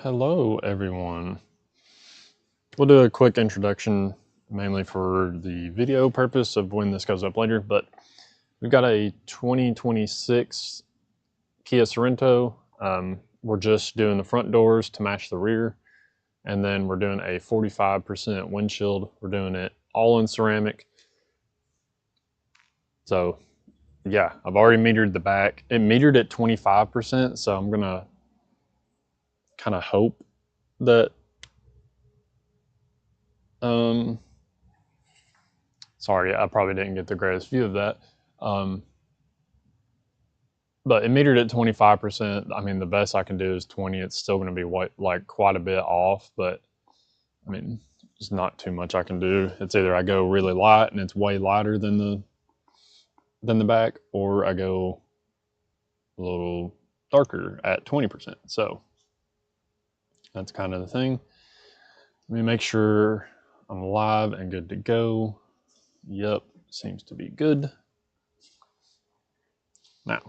Hello, everyone. We'll do a quick introduction, mainly for the video purpose of when this goes up later, but we've got a 2026 Kia Sorento. We're just doing the front doors to match the rear, and then we're doing a 45% windshield. We're doing it all in ceramic. So yeah, I've already metered the back. It metered at 25%, so I'm gonna kind of hope that sorry, I probably didn't get the greatest view of that. But it metered at 25%. I mean, the best I can do is 20. It's still going to be like quite a bit off, but I mean, there's not too much I can do. It's either I go really light and it's way lighter than the back, or I go a little darker at 20%. So that's kind of the thing. Let me make sure I'm live and good to go. Yep, seems to be good. Now,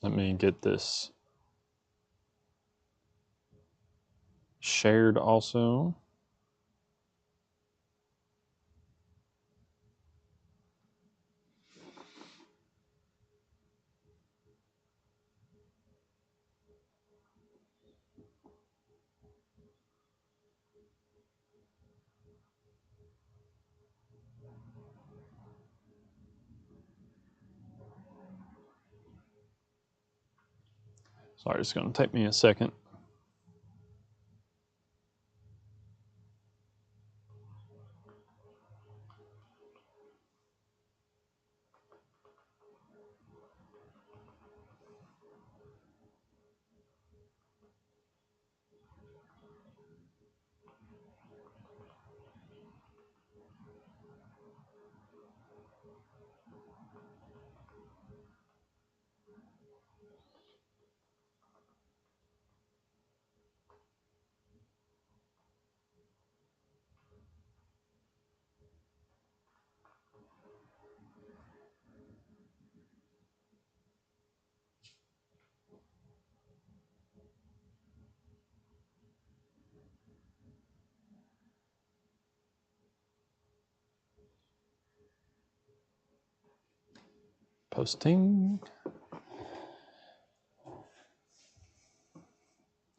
let me get this shared also. Sorry, it's going to take me a second. Posting.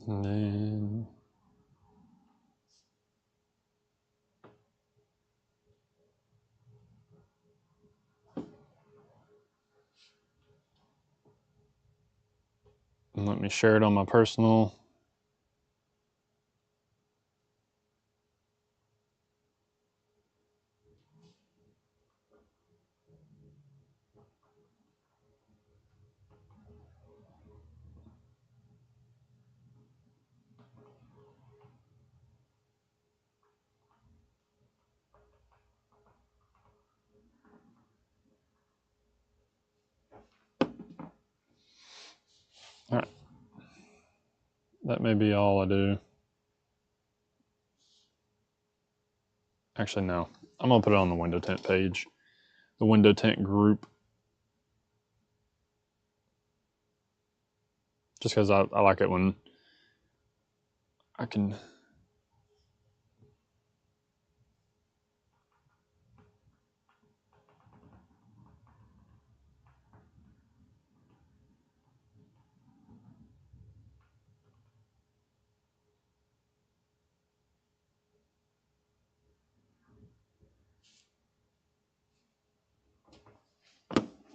And then let me share it on my personal. All right, that may be all I do. Actually, no, I'm gonna put it on the window tint page, the window tint group, just because I like it when I can.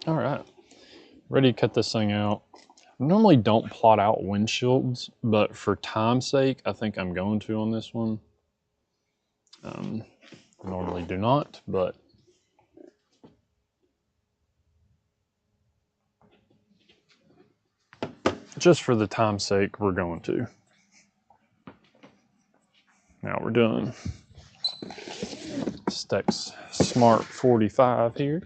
All right, ready to cut this thing out. I normally don't plot out windshields, but for time's sake, I think I'm going to on this one. I normally do not, but just for the time's sake, we're going to. Now we're doing Stek's Smart 45 here.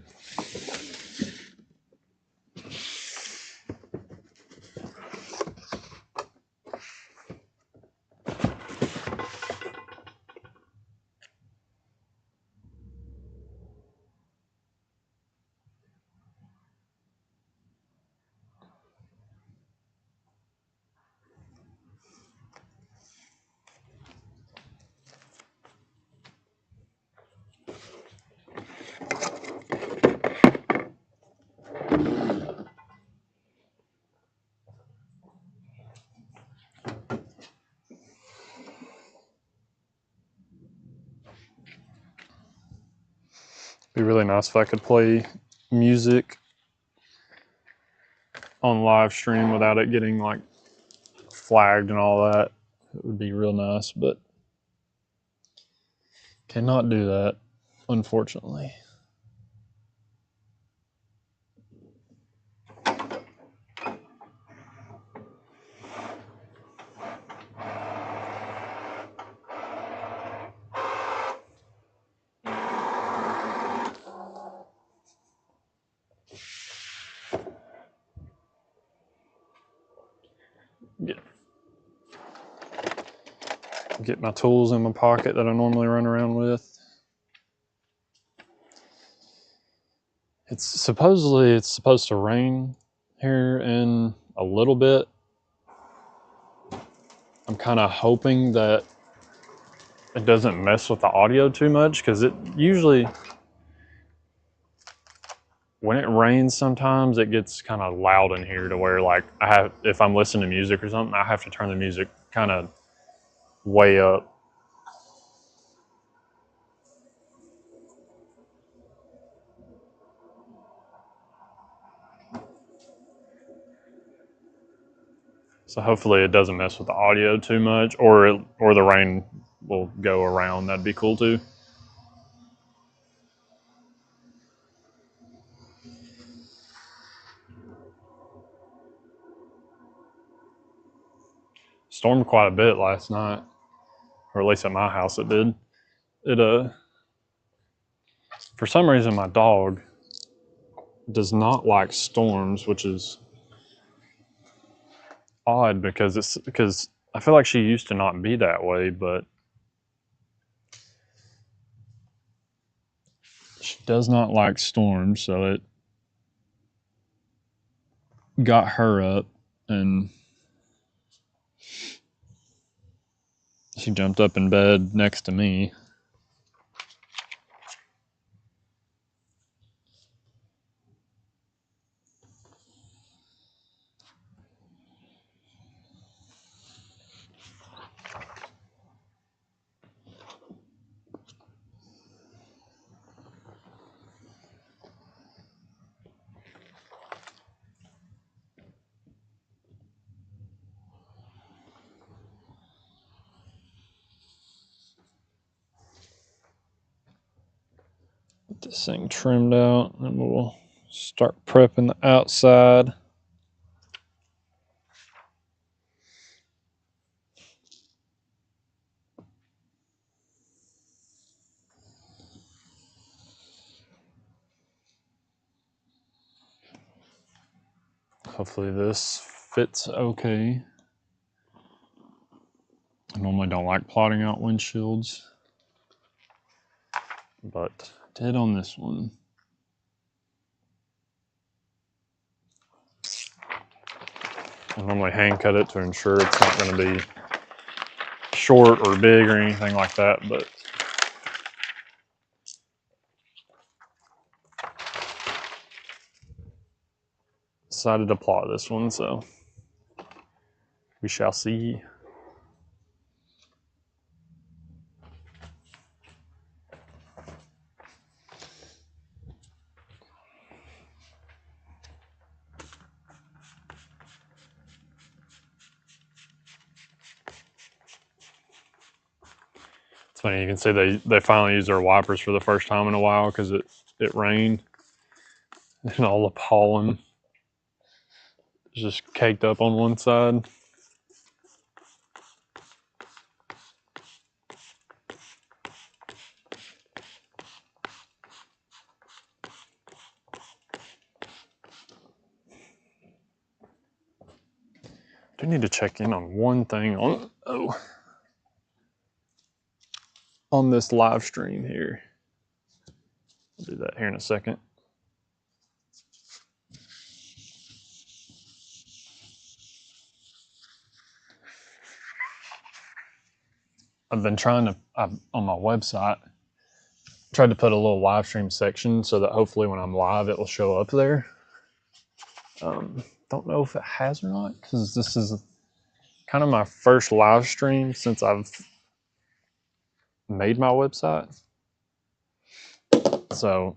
Be really nice if I could play music on live stream without it getting like flagged and all that. It would be real nice, but cannot do that, unfortunately. Get my tools in my pocket that I normally run around with. It's supposed to rain here in a little bit. I'm kind of hoping that it doesn't mess with the audio too much, because it usually, when it rains sometimes, it gets kind of loud in here to where like if I'm listening to music or something, I have to turn the music kind of way up. So hopefully it doesn't mess with the audio too much, or the rain will go around. That'd be cool too. Stormed quite a bit last night, or at least at my house it did. It for some reason my dog does not like storms, which is odd because I feel like she used to not be that way, but she does not like storms, so it got her up and she jumped up in bed next to me. Get this thing trimmed out and we'll start prepping the outside. Hopefully this fits okay. I normally don't like plotting out windshields, but I did on this one. I normally hand cut it to ensure it's not going to be short or big or anything like that, but decided to plot this one, so we shall see. It's funny, you can see they finally used their wipers for the first time in a while because it rained and all the pollen is just caked up on one side. I do need to check in on one thing on this live stream here. I'll do that here in a second. I've been trying to, on my website, tried to put a little live stream section so that hopefully when I'm live, it will show up there. Don't know if it has or not, because this is kind of my first live stream since I've made my website. So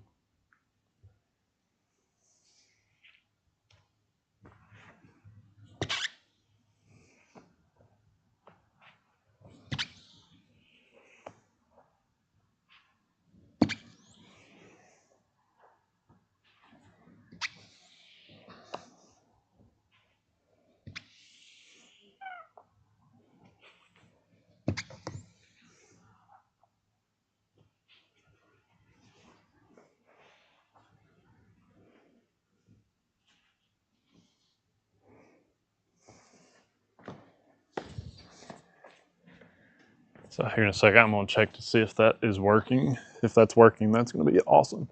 So here in a second, I'm gonna check to see if that is working. If that's working, that's gonna be awesome.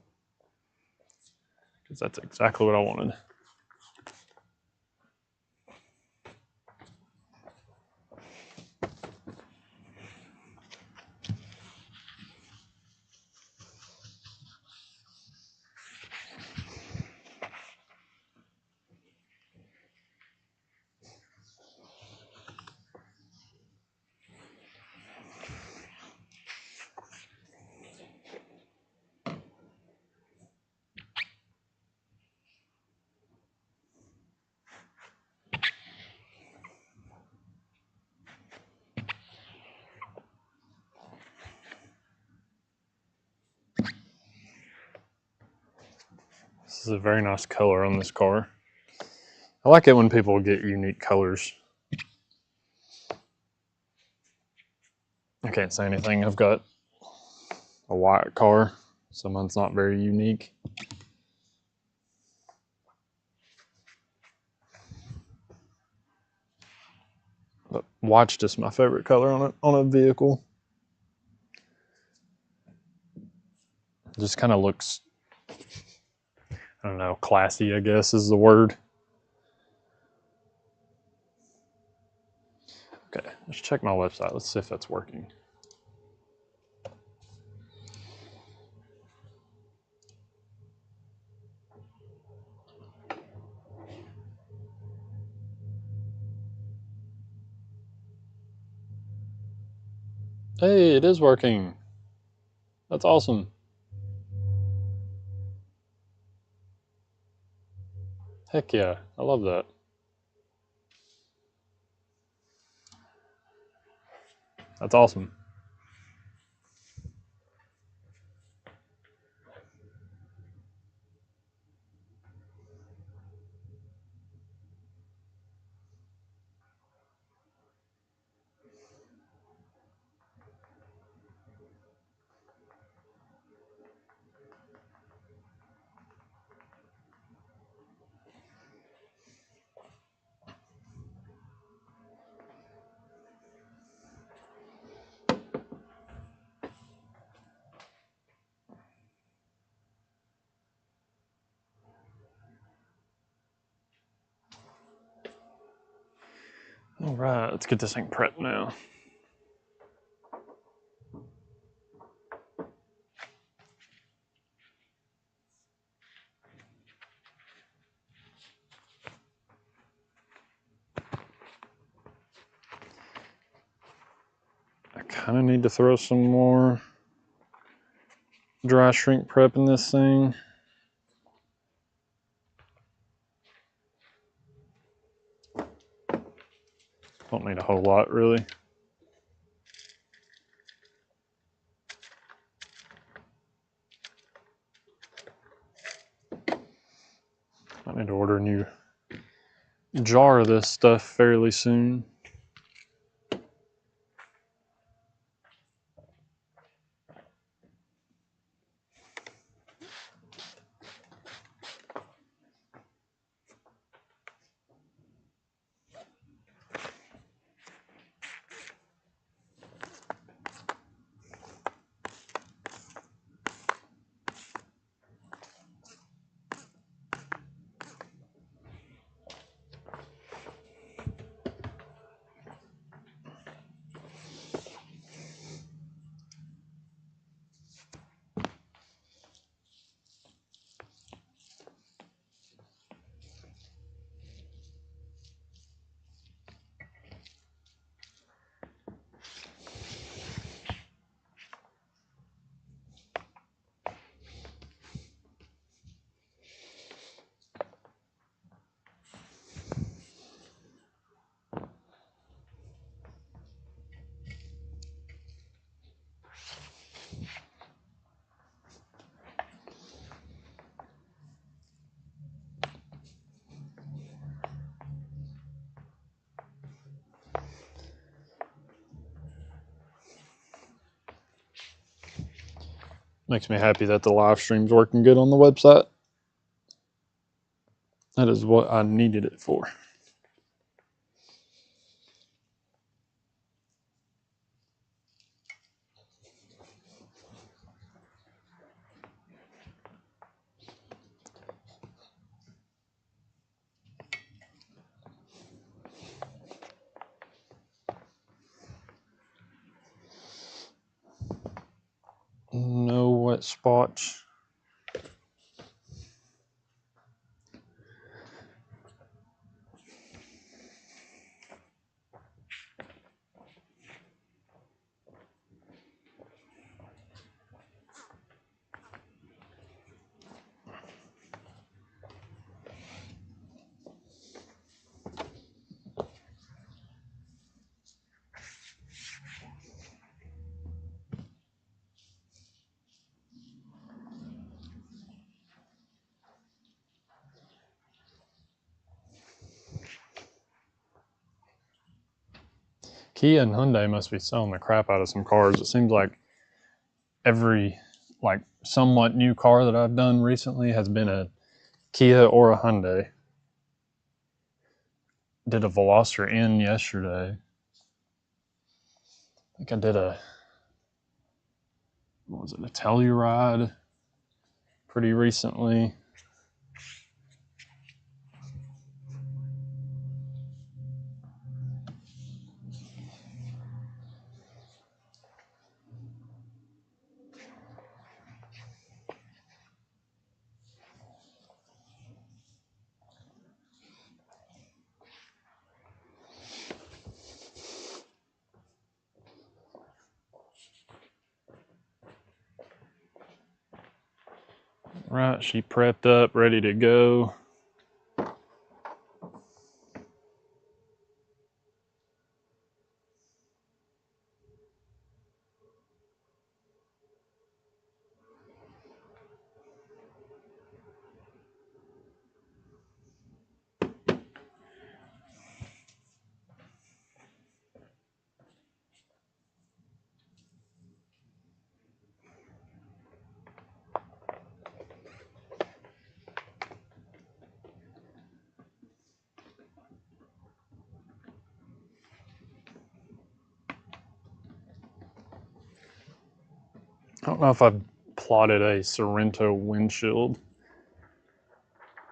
Because that's exactly what I wanted. This is a very nice color on this car. I like it when people get unique colors. I can't say anything. I've got a white car, so mine's not very unique. But white's just my favorite color on a vehicle. It just kind of looks, I don't know, classy, I guess is the word. Okay, let's check my website. Let's see if that's working. Hey, it is working. That's awesome. Heck yeah, I love that. That's awesome. All right, let's get this thing prepped now. I kind of need to throw some more dry shrink prep in this thing. Don't need a whole lot, really. I need to order a new jar of this stuff fairly soon. Makes me happy that the live stream's working good on the website. That is what I needed it for. wet spots. Kia and Hyundai must be selling the crap out of some cars. It seems like every somewhat new car that I've done recently has been a Kia or a Hyundai. Did a Veloster N yesterday. I think I did a Telluride pretty recently. Right, she prepped up, ready to go. I don't know if I've plotted a Sorento windshield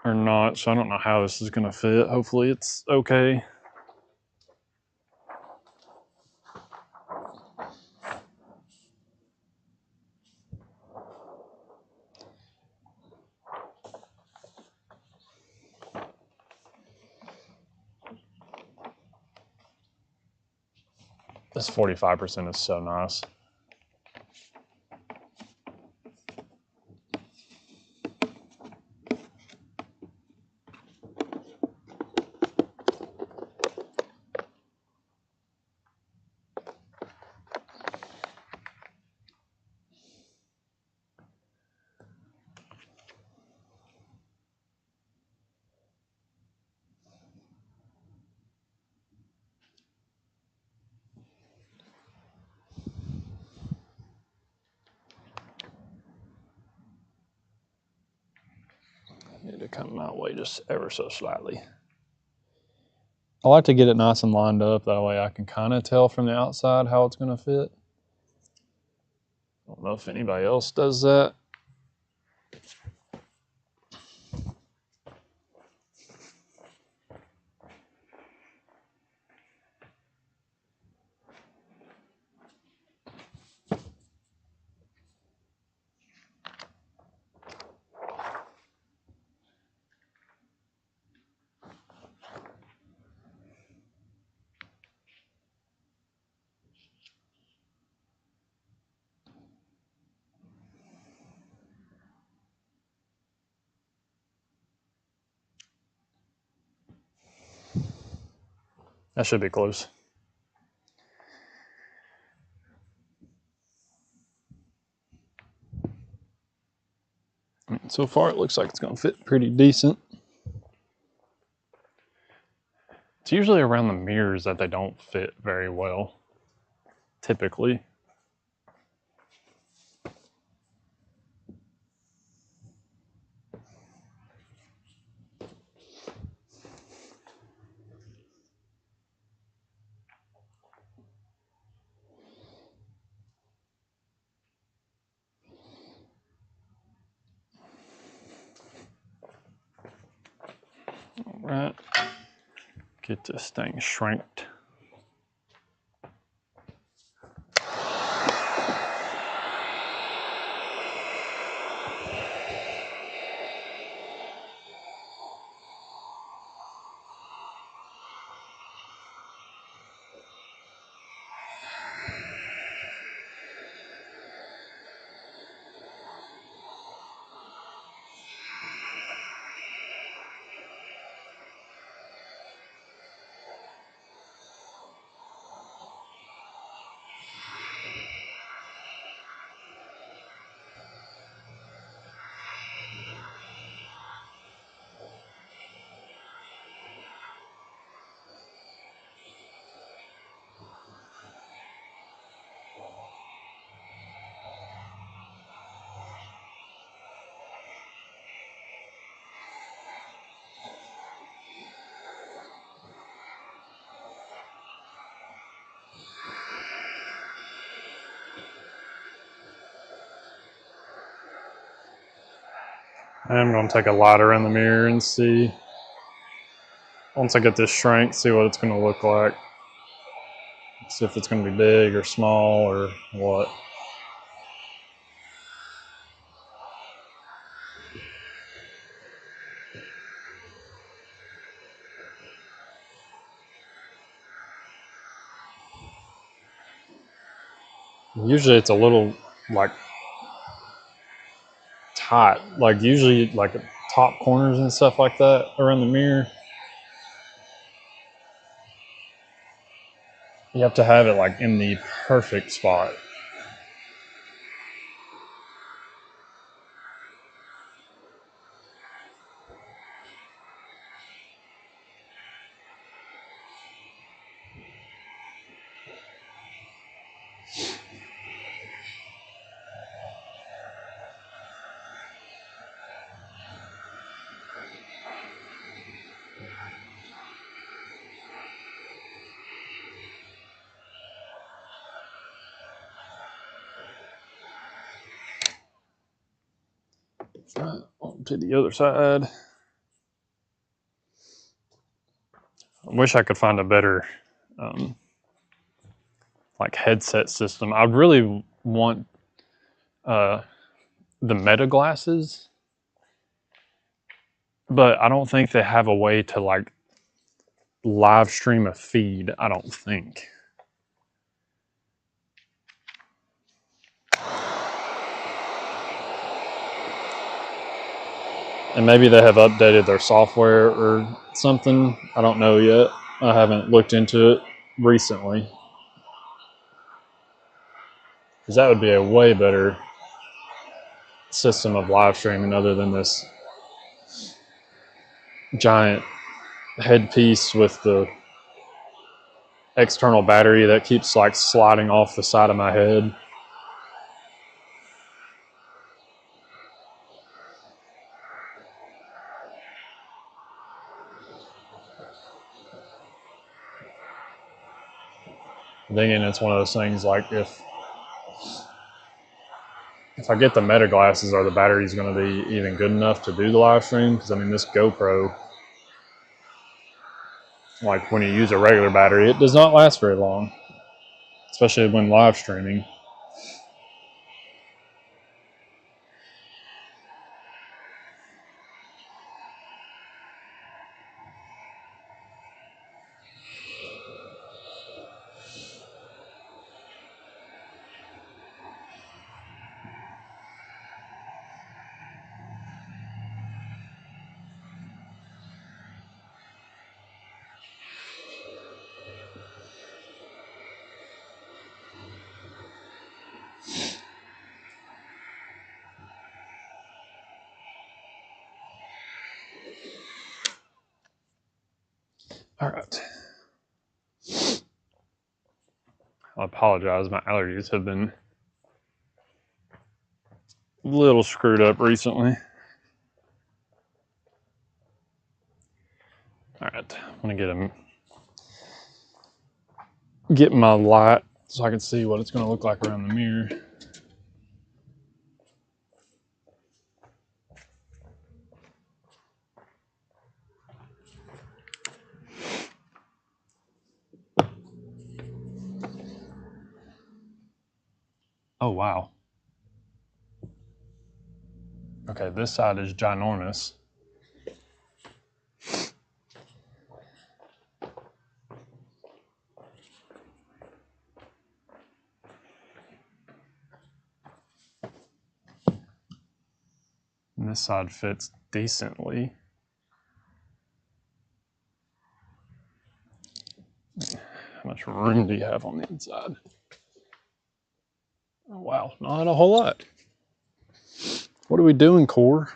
or not, so I don't know how this is going to fit. Hopefully it's okay. This 45% is so nice. Need to come my way just ever so slightly. I like to get it nice and lined up, that way I can kind of tell from the outside how it's going to fit. I don't know if anybody else does that. That should be close. So far it looks like it's going to fit pretty decent. It's usually around the mirrors that they don't fit very well, typically. All right, get this thing shrinked. I'm going to take a light around the mirror and see, once I get this shrank, see what it's going to look like. See if it's going to be big or small or what. Usually it's a little like tight, like usually like top corners and stuff like that around the mirror. You have to have it like in the perfect spot. On to the other side. I wish I could find a better like headset system. I really want the Meta glasses, but I don't think they have a way to like live stream a feed. I don't think. And maybe they have updated their software or something. I don't know yet. I haven't looked into it recently. Because that would be a way better system of live streaming other than this giant headpiece with the external battery that keeps like sliding off the side of my head. Thinking it's one of those things like if I get the Meta glasses, are the batteries going to be even good enough to do the live stream? Because I mean, this GoPro, like when you use a regular battery, it does not last very long, especially when live streaming. All right. I apologize. My allergies have been a little screwed up recently. All right. I'm going to get my light so I can see what it's going to look like around the mirror. Oh, wow. Okay, this side is ginormous. And this side fits decently. How much room do you have on the inside? Oh, wow, not a whole lot. What are we doing, Core?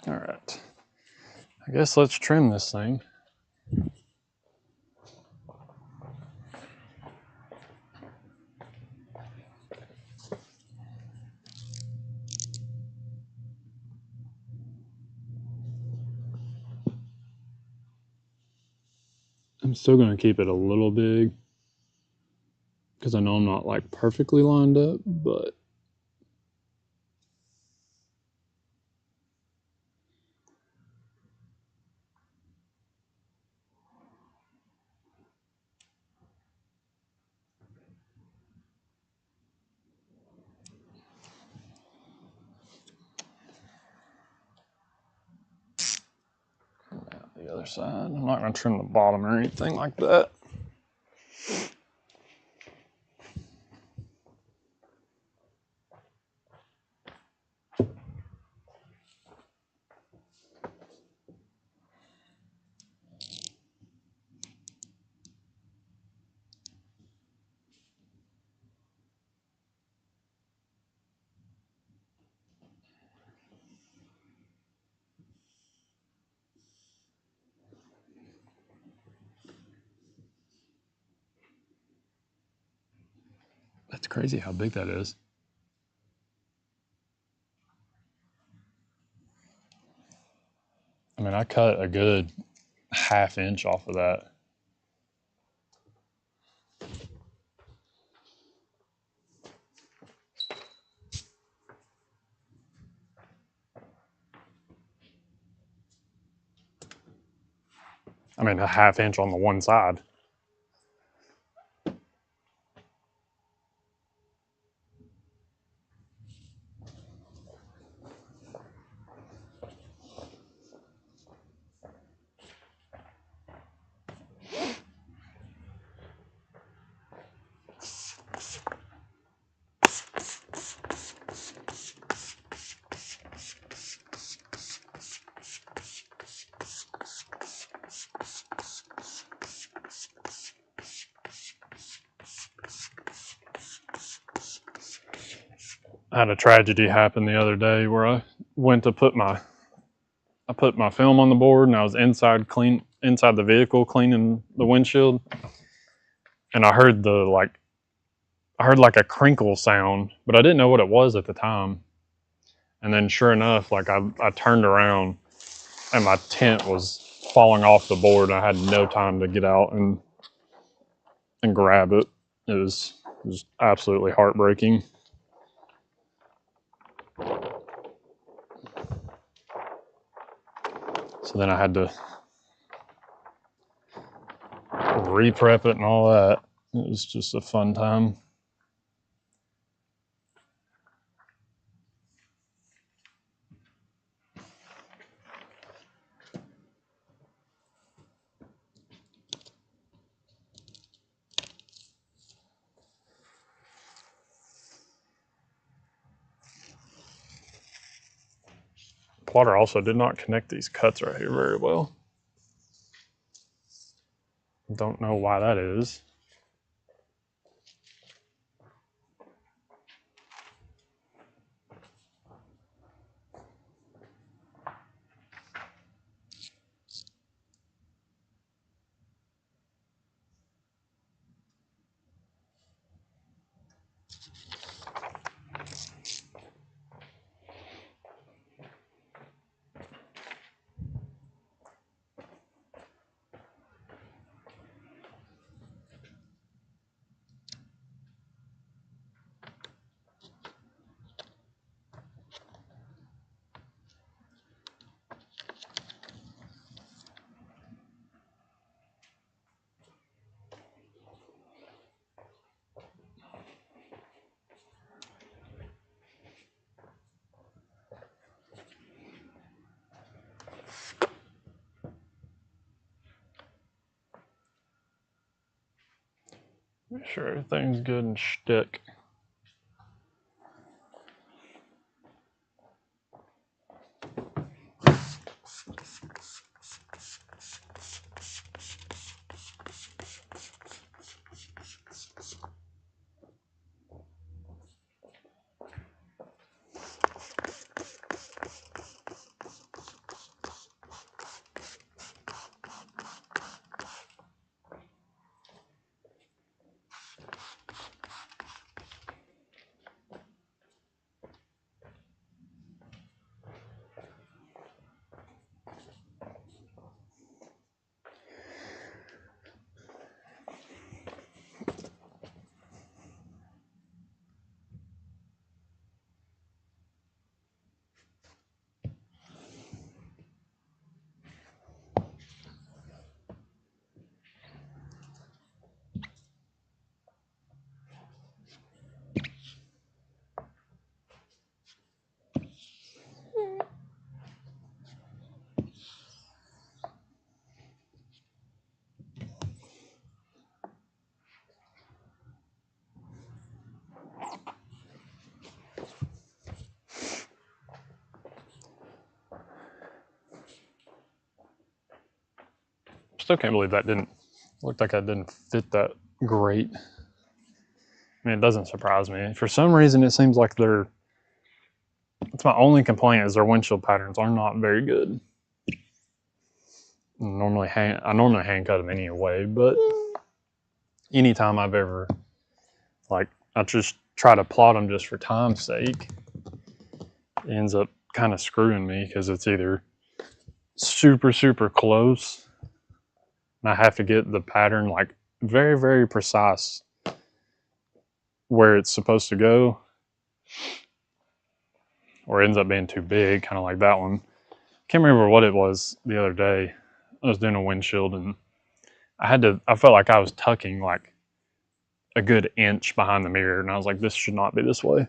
All right, I guess let's trim this thing. I'm still going to keep it a little big because I know I'm not like perfectly lined up, but the other side. I'm not going to trim the bottom or anything like that. That's crazy how big that is. I mean, I cut a good ½ inch off of that. I mean, a ½ inch on the one side. I had a tragedy happen the other day where I went to put my film on the board, and I was inside the vehicle cleaning the windshield, and I heard like a crinkle sound, but I didn't know what it was at the time. And then sure enough, like I turned around and my tint was falling off the board, and I had no time to get out and grab it. It was absolutely heartbreaking. So then I had to re-prep it and all that. It was just a fun time. Plotter also did not connect these cuts right here very well. Don't know why that is. Make sure everything's good and Stek. Still can't believe that didn't look like that didn't fit that great. I mean, it doesn't surprise me. For some reason, it seems like that's my only complaint is their windshield patterns are not very good. I normally hand cut them anyway, but anytime I've ever, like, I just try to plot them just for time's sake, it ends up kind of screwing me because it's either super, super close and I have to get the pattern like very, very precise where it's supposed to go, or it ends up being too big, kind of like that one. Can't remember what it was the other day. I was doing a windshield and I felt like I was tucking like a good inch behind the mirror, and I was like, this should not be this way.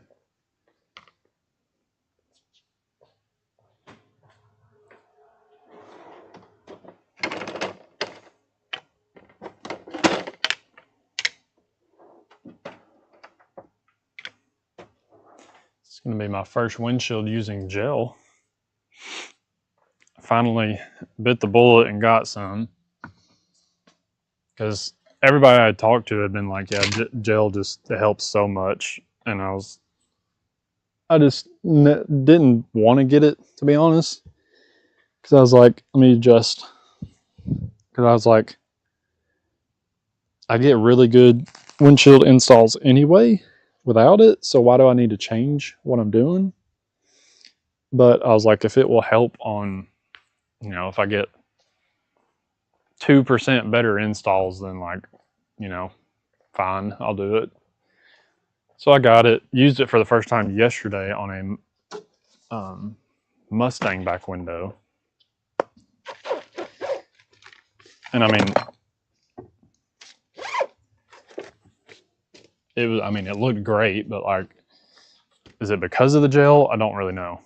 It's gonna be my first windshield using gel. Finally bit the bullet and got some, because everybody I talked to had been like, yeah, gel just helps so much, and I just didn't want to get it, to be honest, because I was like, let me adjust, because I was like, I get really good windshield installs anyway without it, so why do I need to change what I'm doing? But I was like, if it will help on, you know, if I get 2% better installs, then like, you know, fine, I'll do it. So I got it, used it for the first time yesterday on a Mustang back window. And I mean, it looked great, but like, is it because of the gel? I don't really know.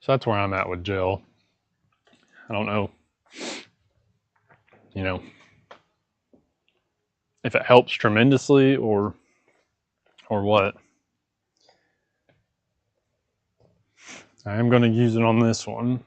So that's where I'm at with gel. I don't know, you know, if it helps tremendously or what. I am going to use it on this one.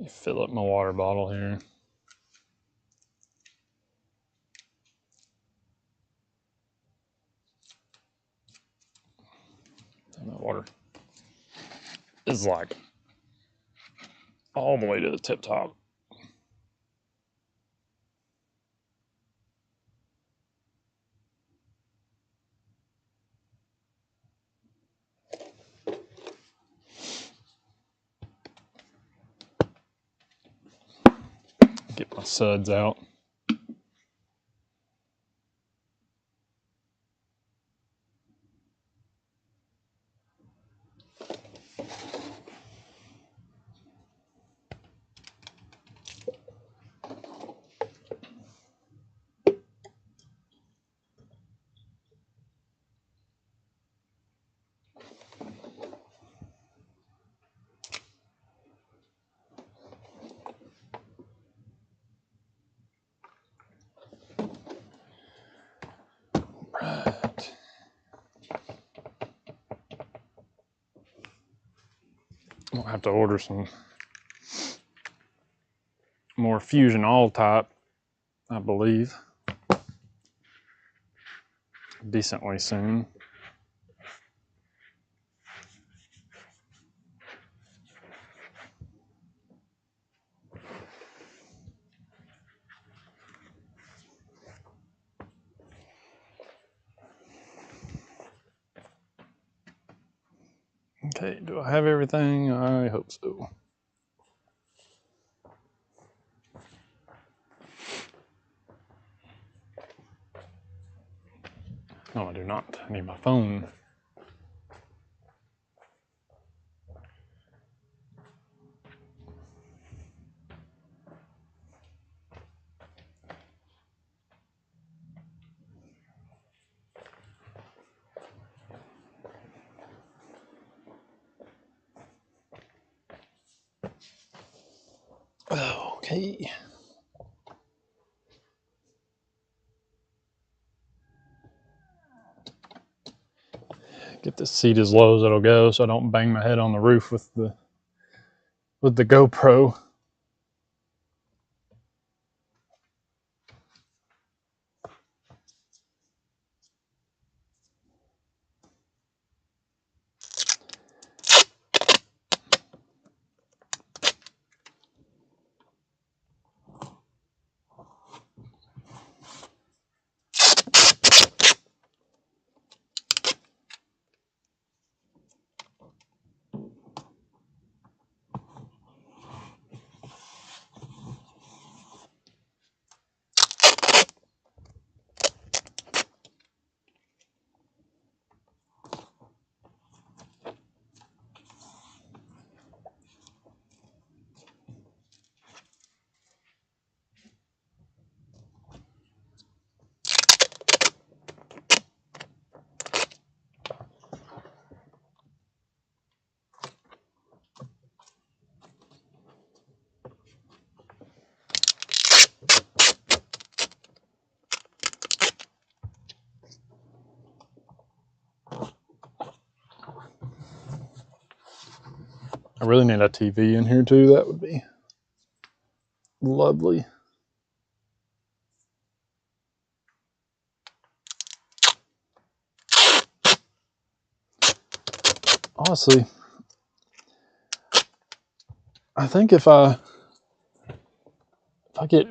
Fill up my water bottle here. And that water is like all the way to the tip top. Get my suds out. Right. I'll have to order some more Fusion all type, I believe, decently soon. Okay, do I have everything? I hope so. No, I do not. I need my phone. Okay. Get the seat as low as it'll go so I don't bang my head on the roof with the GoPro. I really need a TV in here too. That would be lovely. Honestly, I think if I get,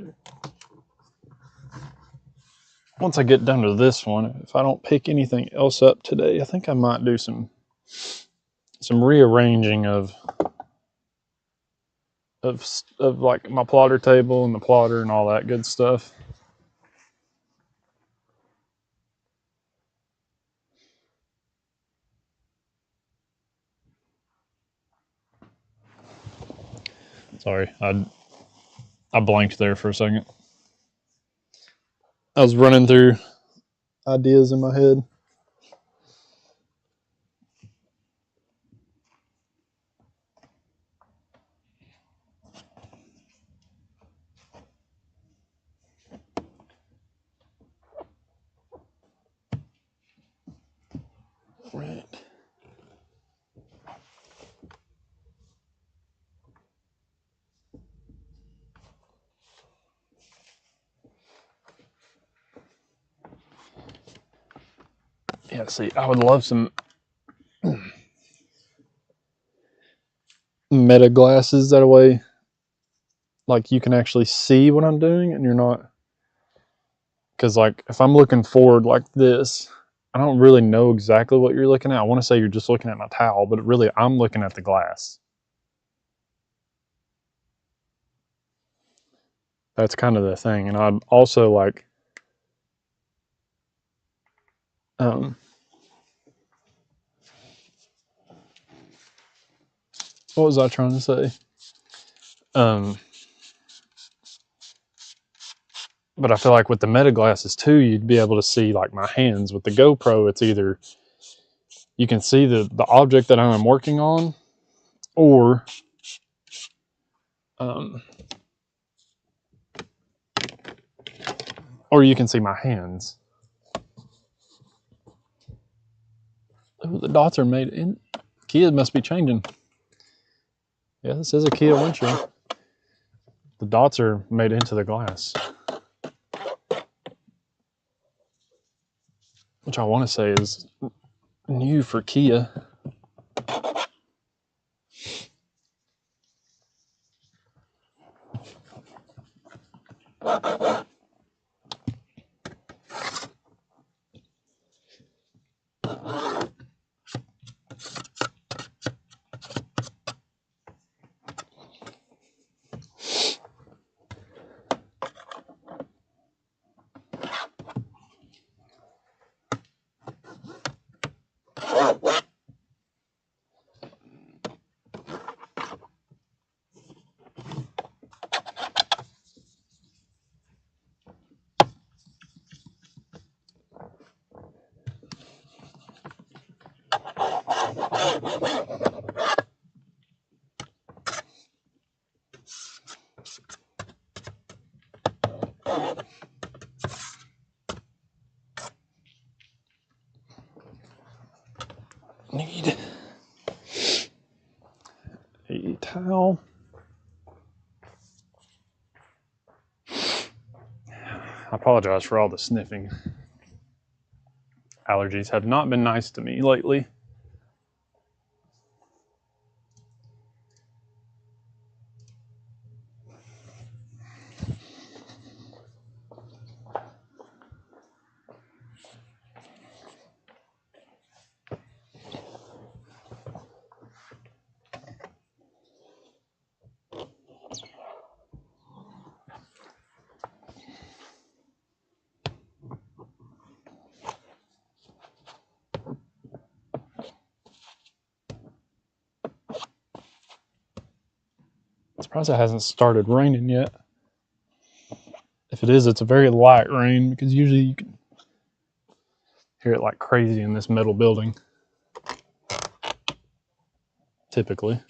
once I get done to this one, if I don't pick anything else up today, I think I might do some rearranging of like my plotter table and the plotter and all that good stuff. Sorry, I blanked there for a second. I was running through ideas in my head. Right. Yeah, see, I would love some meta glasses. That way, like, you can actually see what I'm doing and you're not, because like if I'm looking forward like this, I don't really know exactly what you're looking at. I want to say you're just looking at my towel, but really I'm looking at the glass. That's kind of the thing. And I'd also like, what was I trying to say? But I feel like with the meta glasses too, you'd be able to see like my hands. With the GoPro, it's either you can see the object that I'm working on, or you can see my hands. Ooh, the dots are made in. Kia must be changing. Yeah, this is a Kia windshield. The dots are made into the glass, which I want to say is new for Kia. Need a towel. I apologize for all the sniffing. Allergies have not been nice to me lately. I'm surprised it hasn't started raining yet. If it is, it's a very light rain because usually you can hear it like crazy in this metal building. Typically.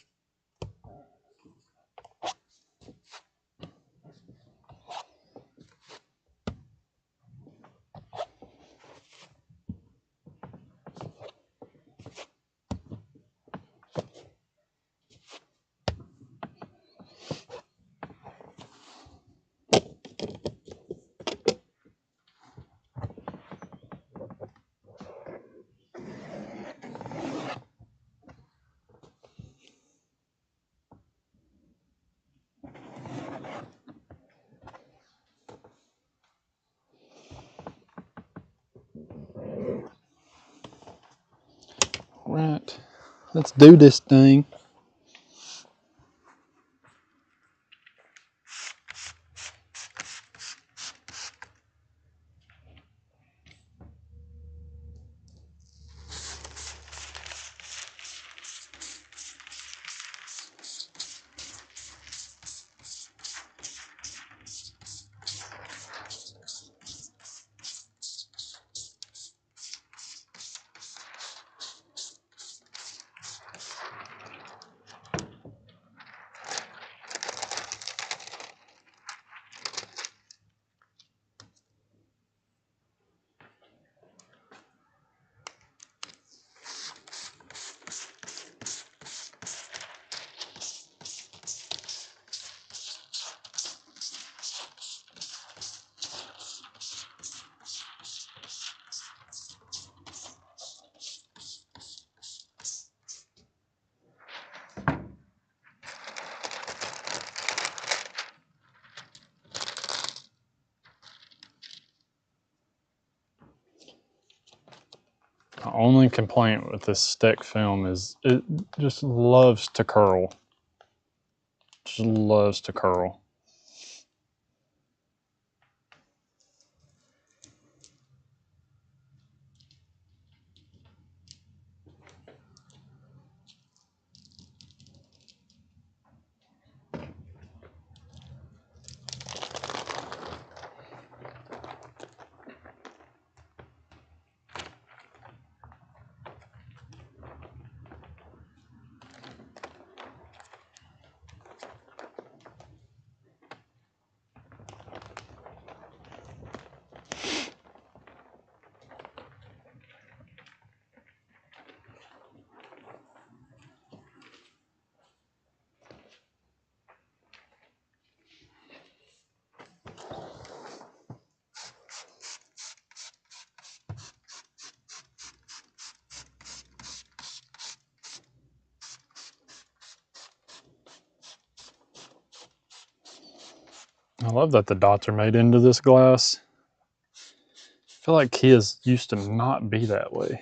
Right, let's do this thing. My only complaint with this Stek film is it just loves to curl. Just loves to curl. I love that the dots are made into this glass. I feel like Kia's used to not be that way.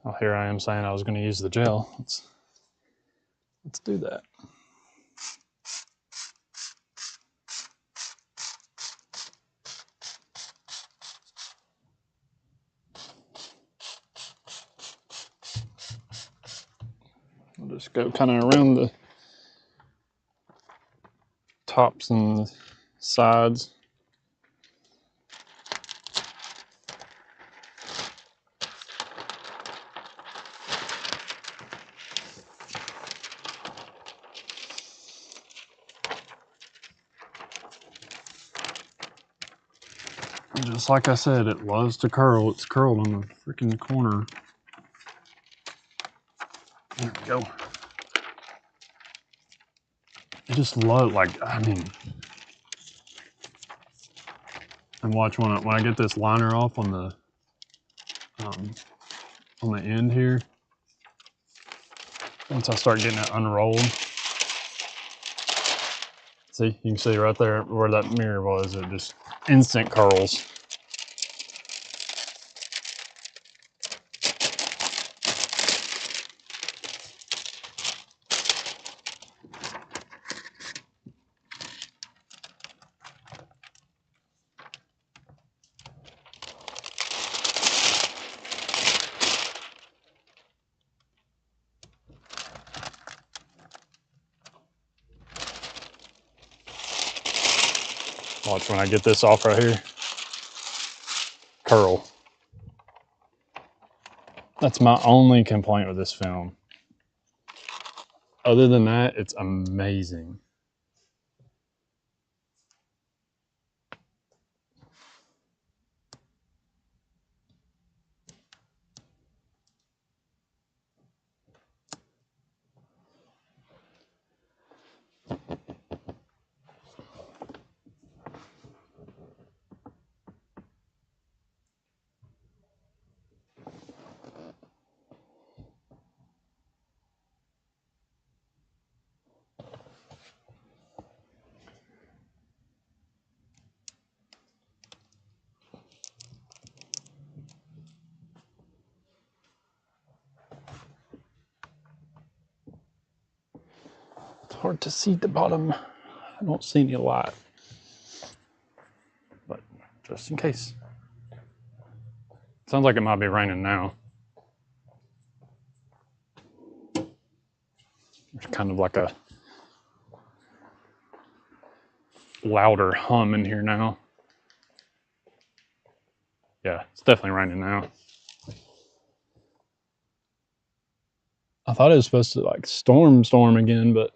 Well, here I am saying I was going to use the gel. Let's do that. I'll just go kind of around the tops and the sides. And just like I said, it loves to curl. It's curled on the freaking corner. There we go. It just loves, like, I mean, and watch when I get this liner off on the end here. Once I start getting it unrolled, see, you can see right there where that mirror was. It just instant curls. Watch when I get this off right here. Curl. That's my only complaint with this film. Other than that, it's amazing. It's hard to see the bottom. I don't see any light, but just in case. Sounds like it might be raining now. There's kind of like a louder hum in here now. Yeah, it's definitely raining now. I thought it was supposed to like storm again, but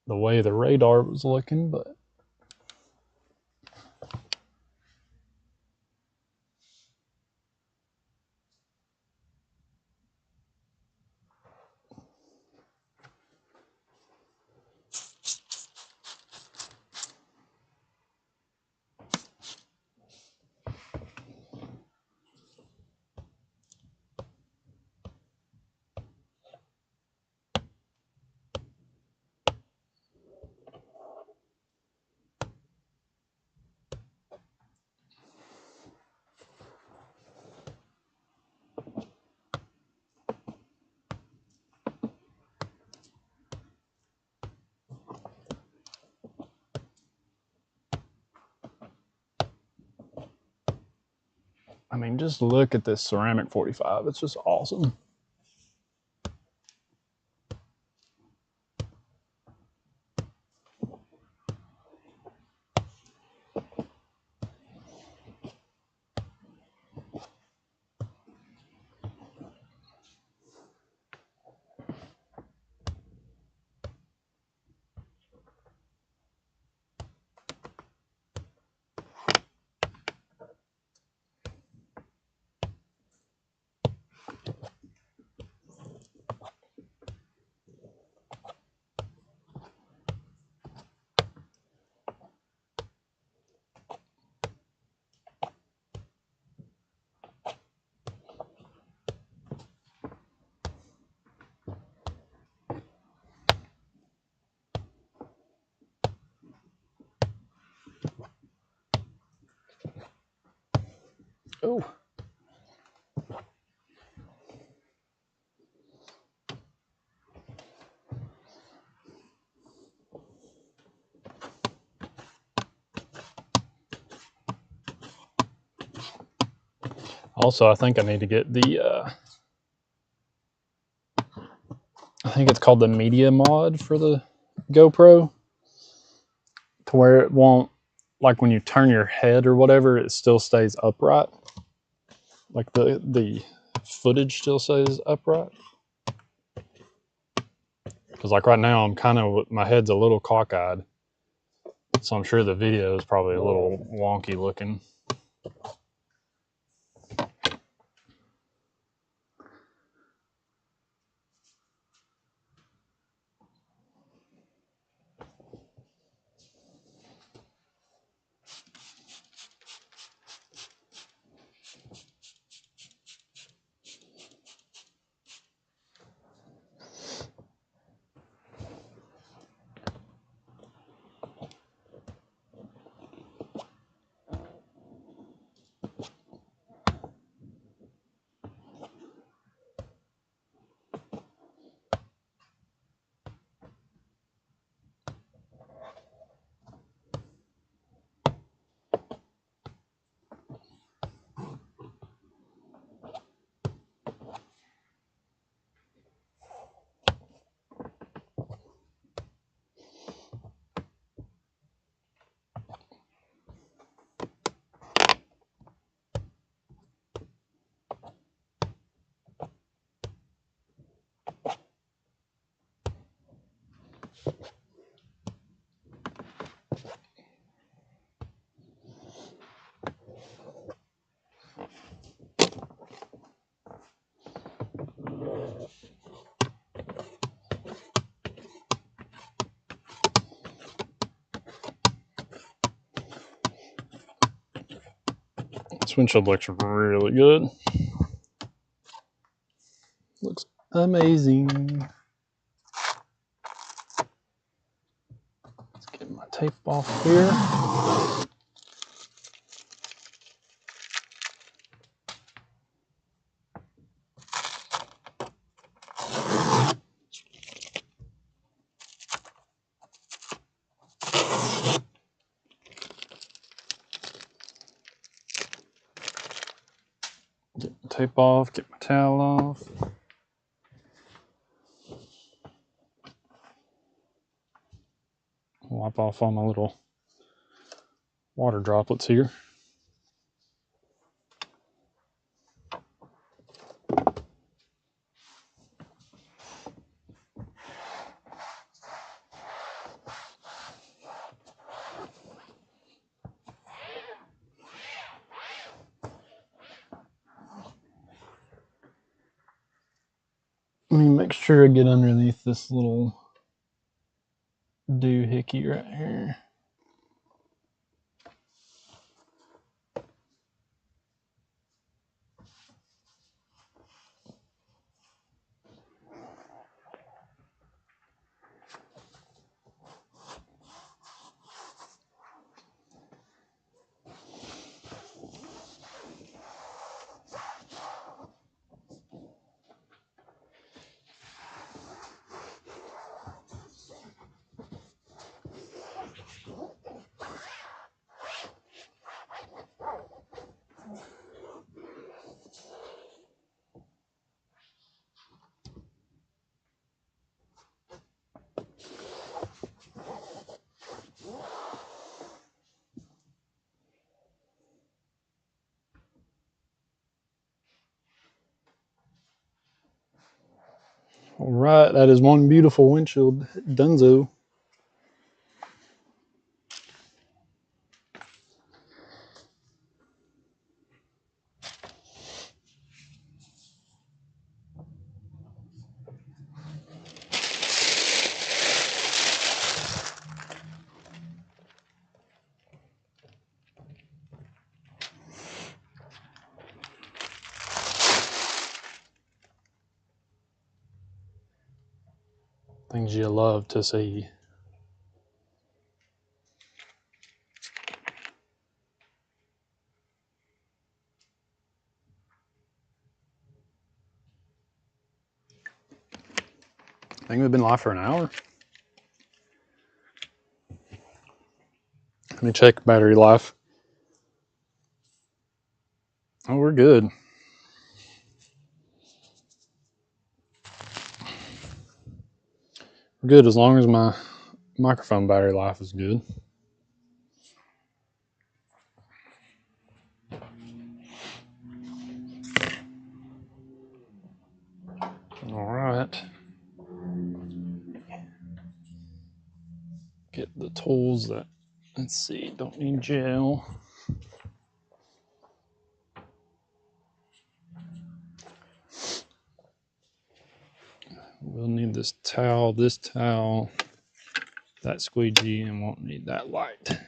the way the radar was looking, but I mean, just look at this ceramic 45. It's just awesome. Oh. Also, I think I need to get the, I think it's called the media mod for the GoPro, to where it won't, like when you turn your head or whatever, it still stays upright. Like the footage still stays upright. Because like right now, I'm kind of, my head's a little cockeyed. So I'm sure the video is probably a little wonky looking. This windshield looks really good. Looks amazing. Let's get my tape off here. Get my tape off, get my towel off. Wipe off all my little water droplets here. Let me make sure I get underneath this little doohickey right here. All right, that is one beautiful windshield donezo. Things you love to see. I think we've been live for an hour. Let me check battery life. Oh, we're good. We're good as long as my microphone battery life is good. All right. Get the tools that Let's see, don't need gel. We'll need this towel, that squeegee, and won't need that light.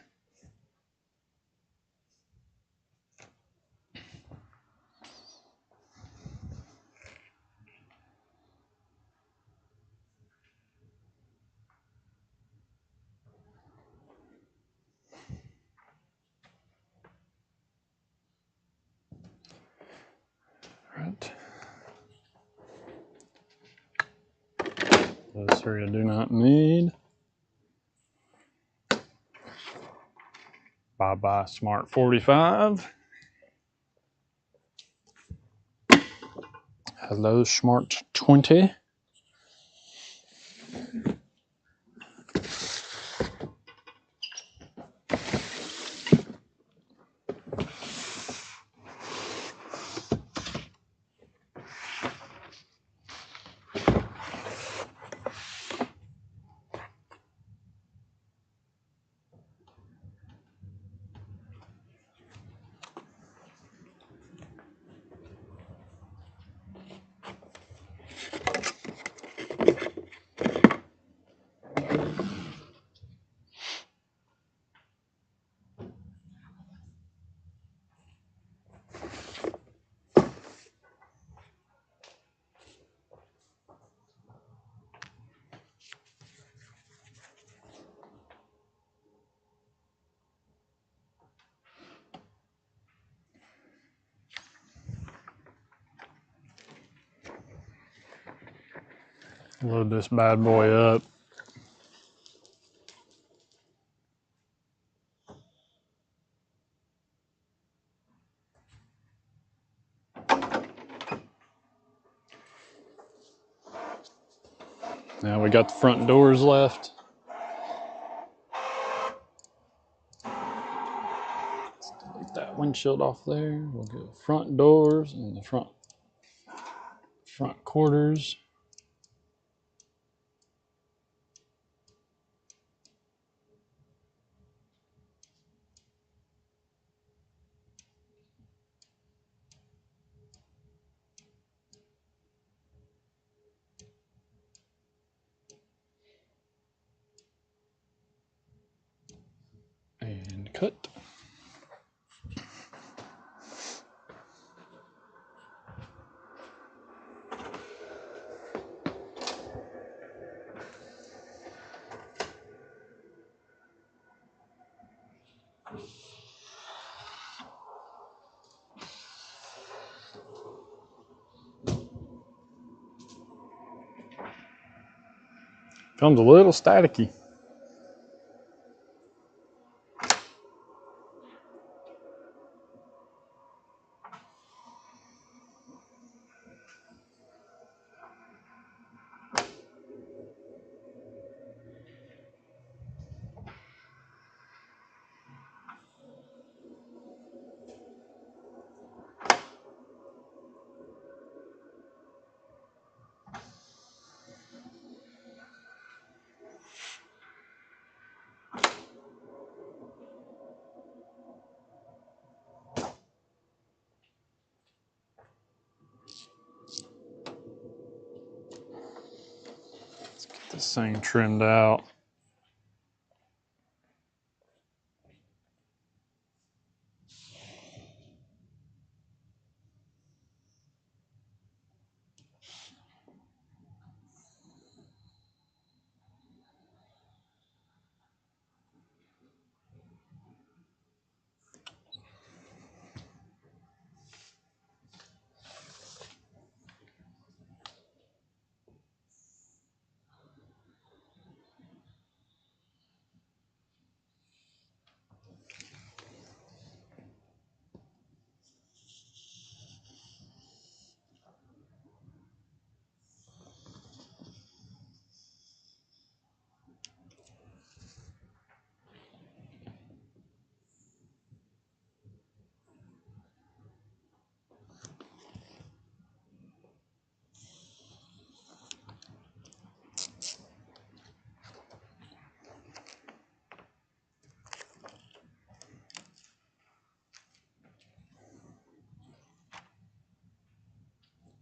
Right. Those three I do not need. Bye-bye Smart 45. Hello Smart 20. Load this bad boy up. Now we got the front doors left. Let's delete that windshield off there. We'll go front doors and the front quarters. And cut. Comes a little staticky. This thing trimmed out.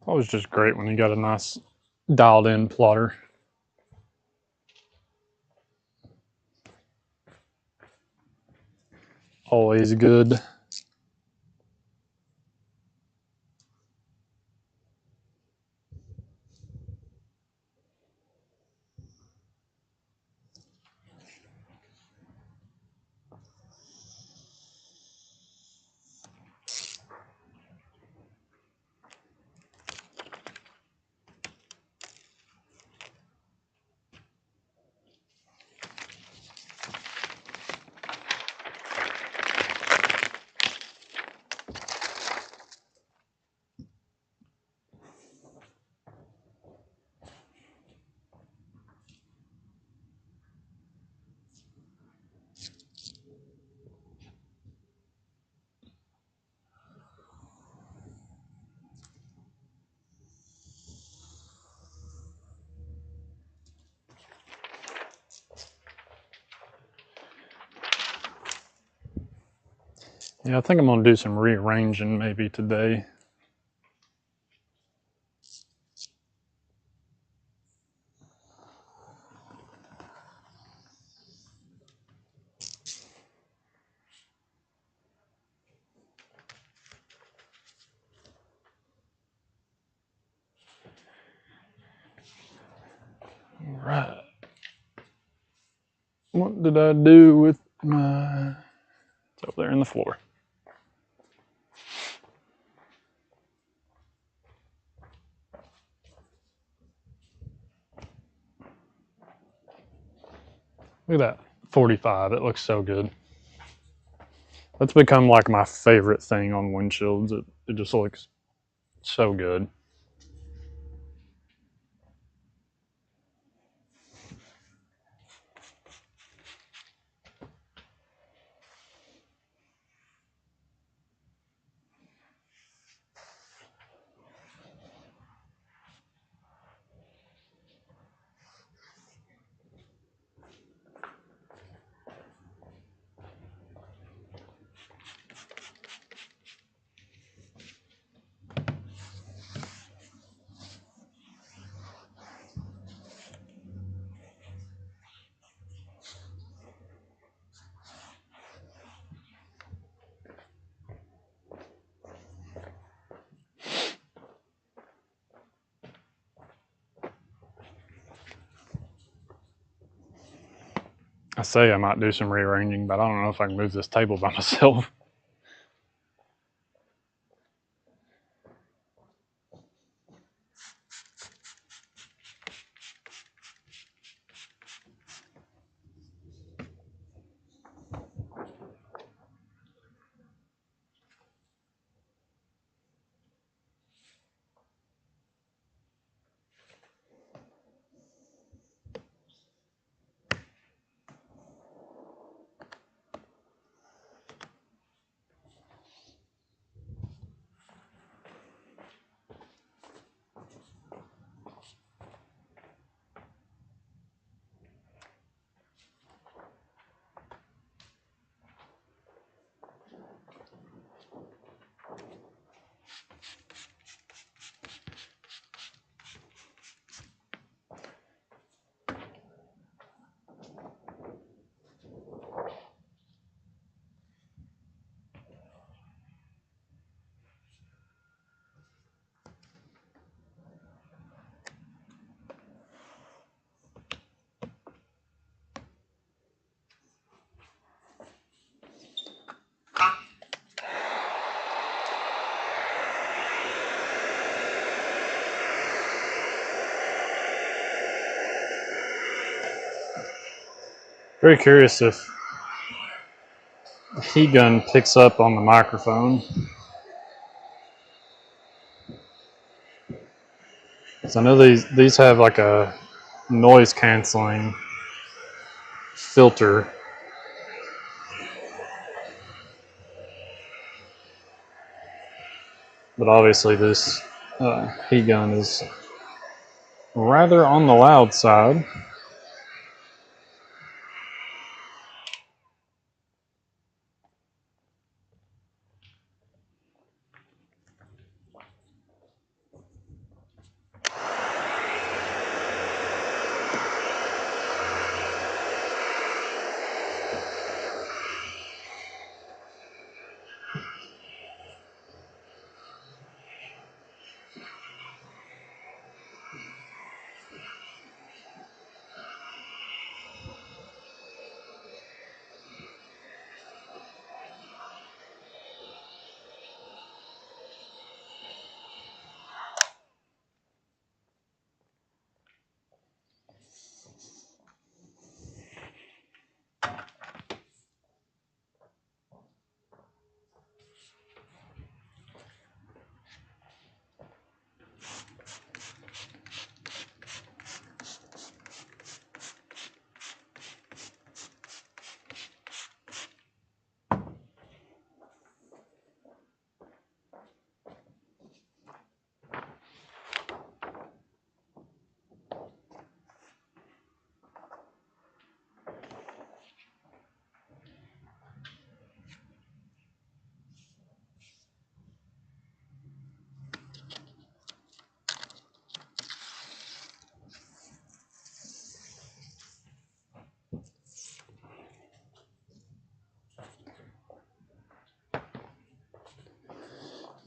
Always just great when you got a nice dialed in plotter. Always good. Yeah, I think I'm gonna do some rearranging maybe today. All right. What did I do with my... It's over there in the floor. Look at that, 45. It looks so good. That's become like my favorite thing on windshields. It just looks so good. I say I might do some rearranging, but I don't know if I can move this table by myself. Very curious if the heat gun picks up on the microphone. So I know these have like a noise canceling filter. But obviously this heat gun is rather on the loud side.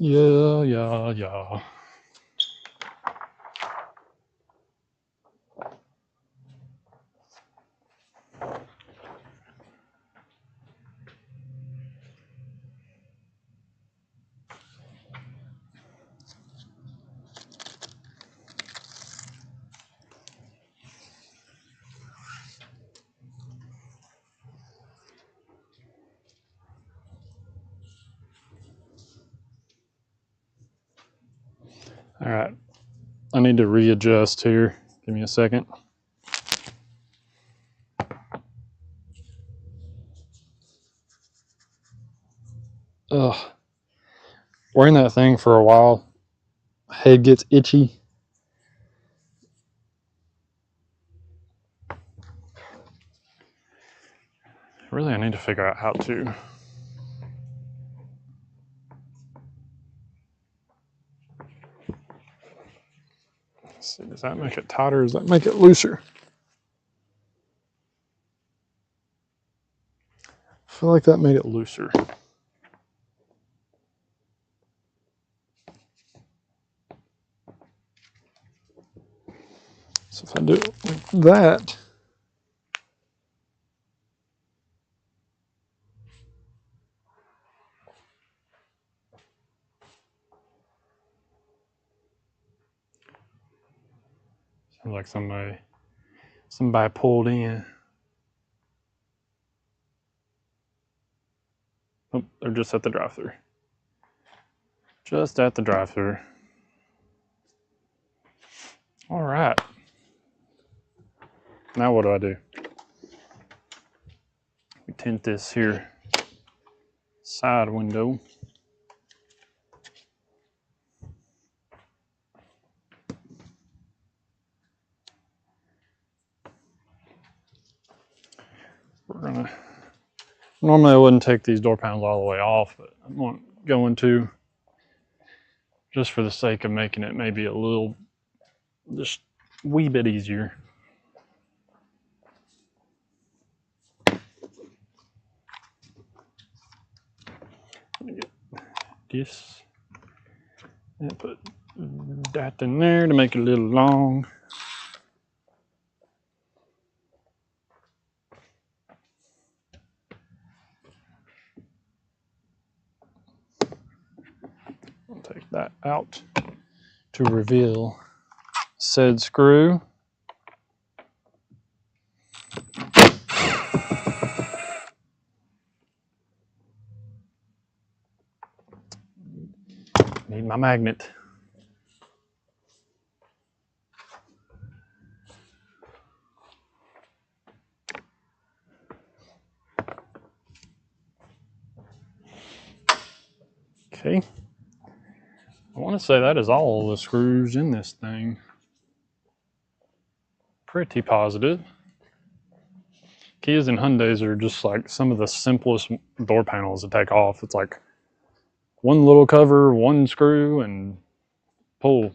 Yeah. All right, I need to readjust here. Give me a second. Ugh, wearing that thing for a while, head gets itchy. Really, I need to figure out how to. Let's see, does that make it tighter or does that make it looser? I feel like that made it looser. So if I do it like that, sounds like somebody pulled in. Oh, they're just at the drive-thru. Just at the drive-thru. All right. Now what do? We tint this here side window. Normally I wouldn't take these door panels all the way off, but I'm going to, just for the sake of making it maybe a little, just wee bit easier. Let me get this and put that in there to make it a little long. I'll take that out to reveal said screw. Need my magnet. Okay. I want to say that is all the screws in this thing. Pretty positive. Kias and Hyundais are just like some of the simplest door panels to take off. It's like one little cover, one screw, and pull.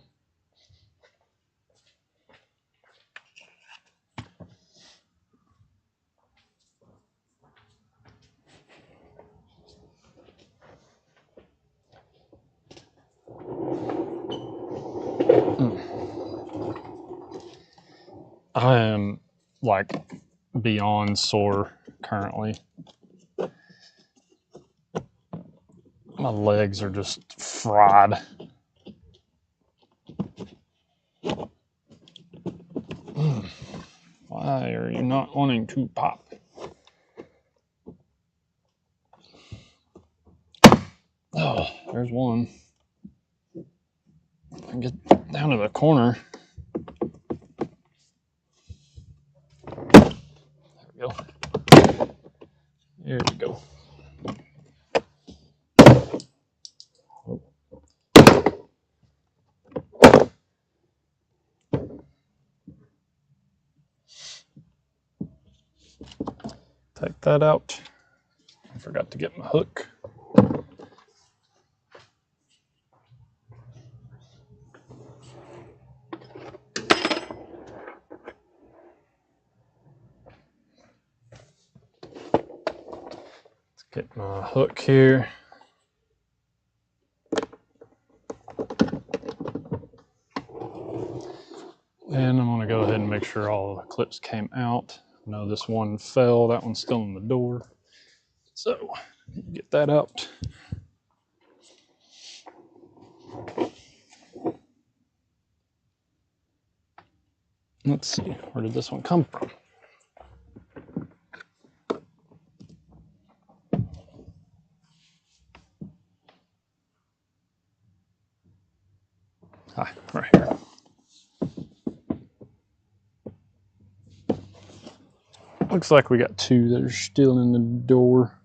I am like beyond sore currently. My legs are just fried. Why are you not wanting to pop? Oh, there's one. I can get down to the corner. There we go. There we go. Oh. Take that out. I forgot to get my hook. Let's get my hook here. And I'm gonna go ahead and make sure all the clips came out. I know this one fell, that one's still in the door. So get that out. Let's see, where did this one come from? Ah, right here. Looks like we got two that are still in the door.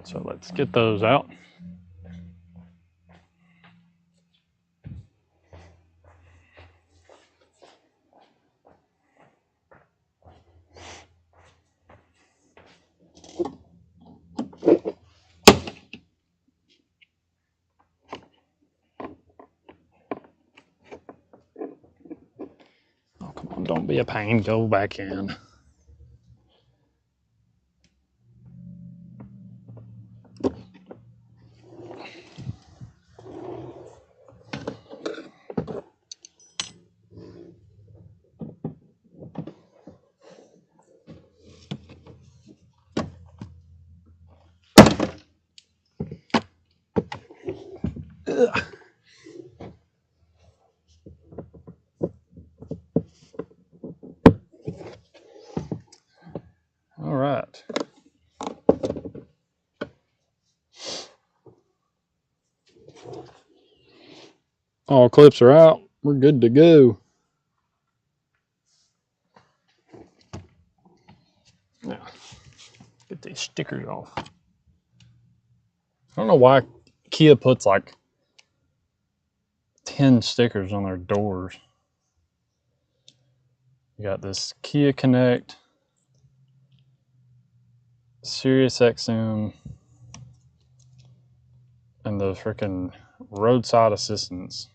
So let's get those out. Oh, come on, don't be a pain, go back in. Ugh. All right. All clips are out. We're good to go. Now, get these stickers off. I don't know why Kia puts like 10 stickers on their doors. You got this Kia Connect, Sirius XM, and the freaking roadside assistance.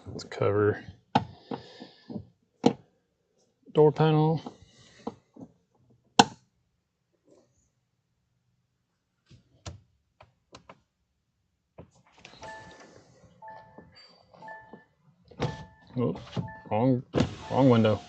Let's cover door panel. Oh, wrong window.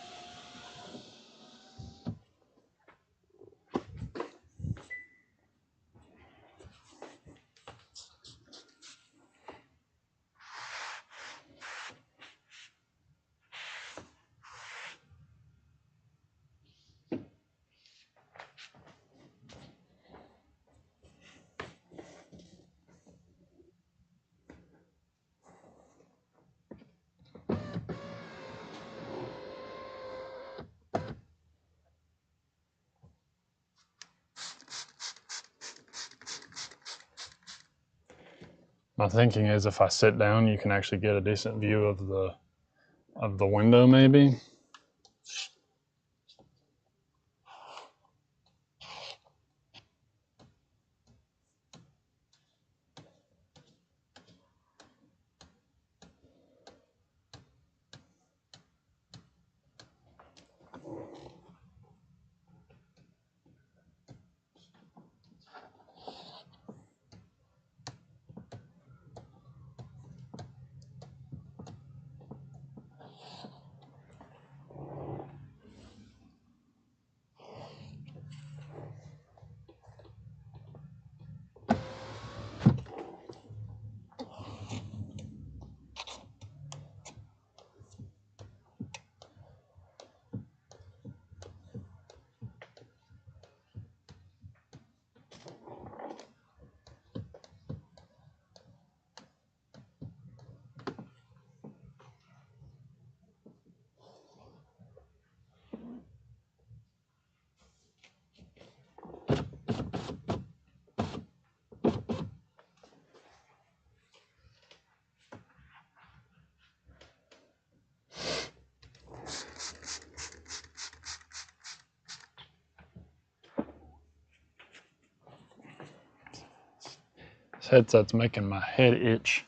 My thinking is if I sit down, you can actually get a decent view of the window maybe. This headset's making my head itch.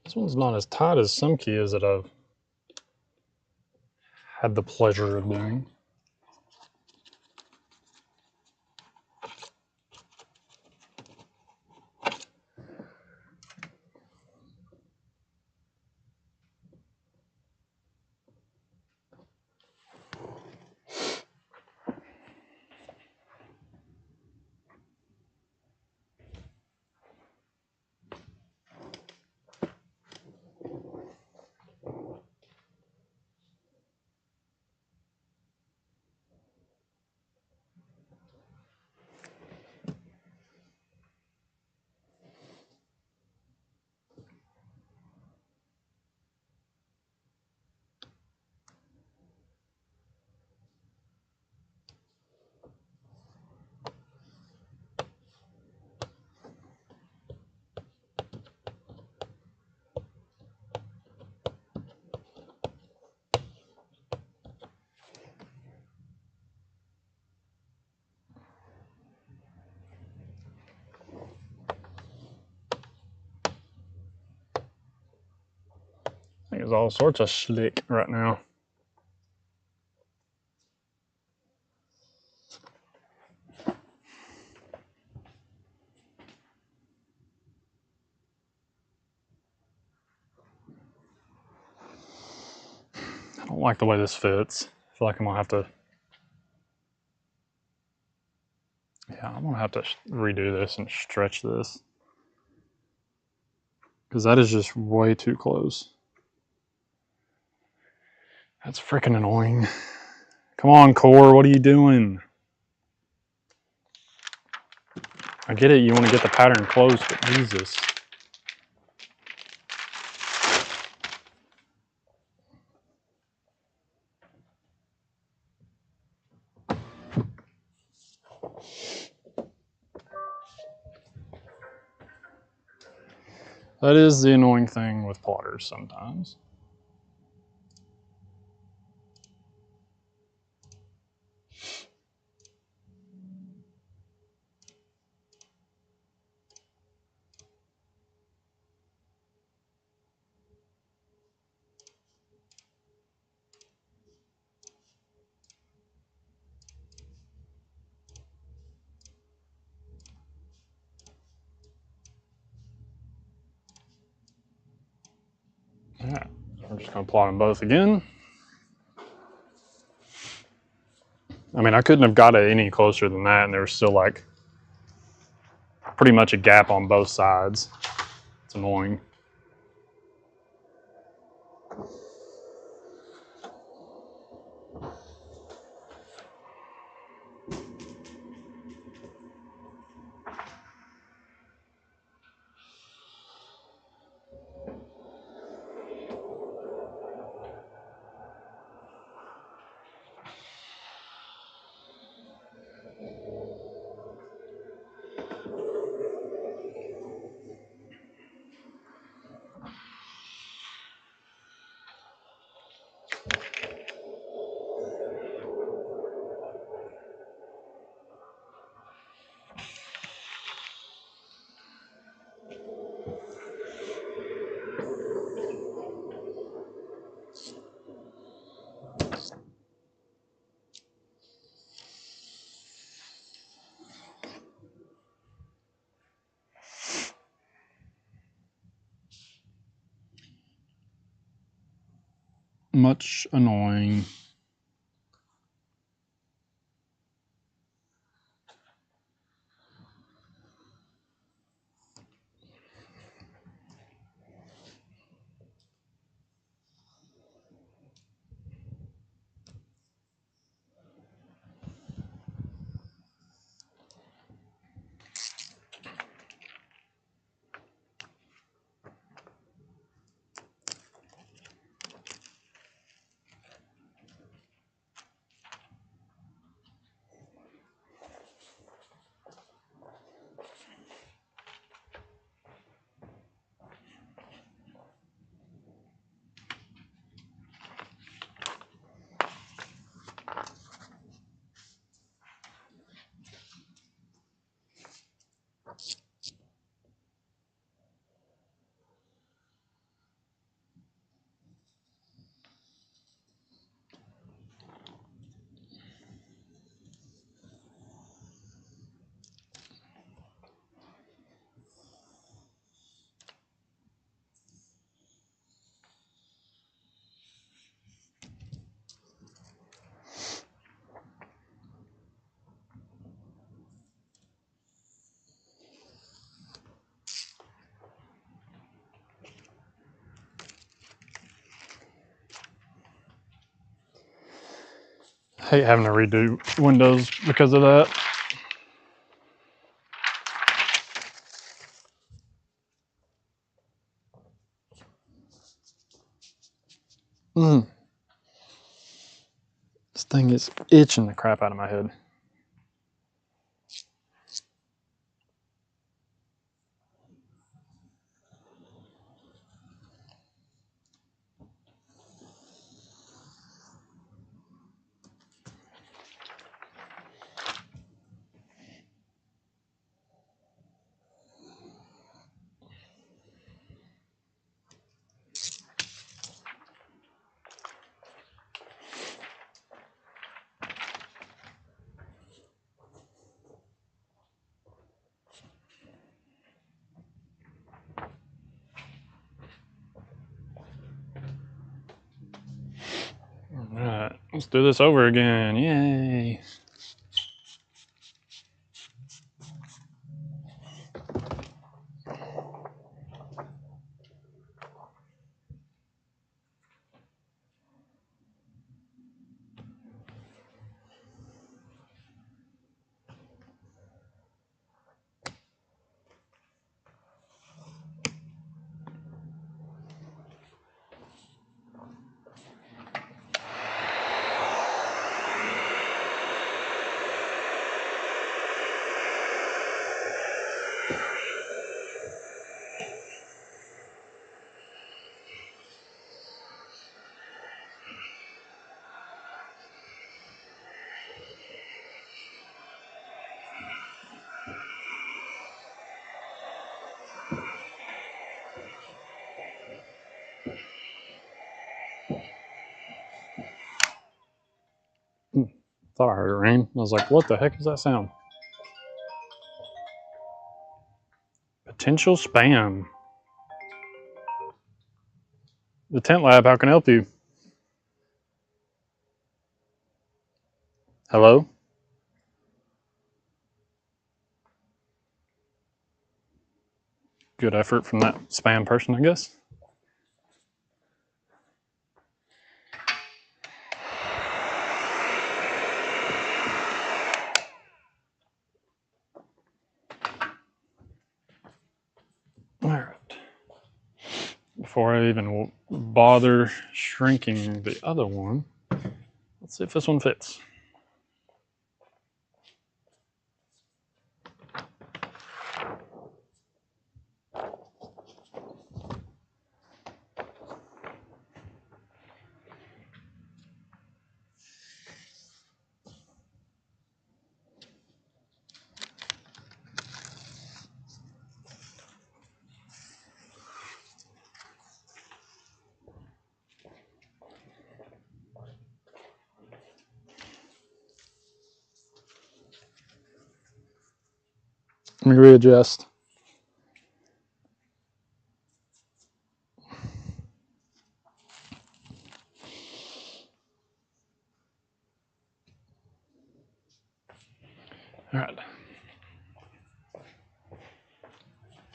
This one's not as tight as some keys that I've had the pleasure of doing. I think it's all sorts of slick right now. I don't like the way this fits. I feel like I'm gonna have to, yeah, I'm gonna have to redo this and stretch this, because that is just way too close. That's freaking annoying. Come on, Core, what are you doing? I get it, you want to get the pattern close, but Jesus. That is the annoying thing with plotters sometimes. All right, we're just gonna plot them both again. I mean, I couldn't have got it any closer than that, and there was still like pretty much a gap on both sides. It's annoying. Much annoying. I hate having to redo windows because of that. This thing is itching the crap out of my head. All right, let's do this over again. Yay. Thought I heard it rain. I was like, what the heck is that sound? Potential spam. The Tint Lab, how can I help you? Hello? Good effort from that spam person, I guess. All right. Before I even bother shrinking the other one, let's see if this one fits. Let me readjust. All right.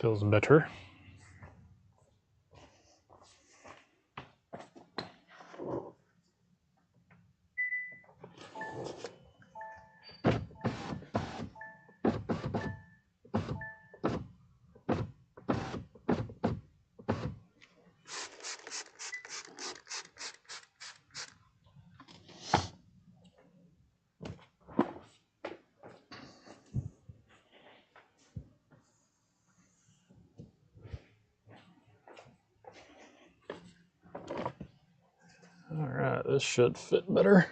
Feels better. All right, this should fit better.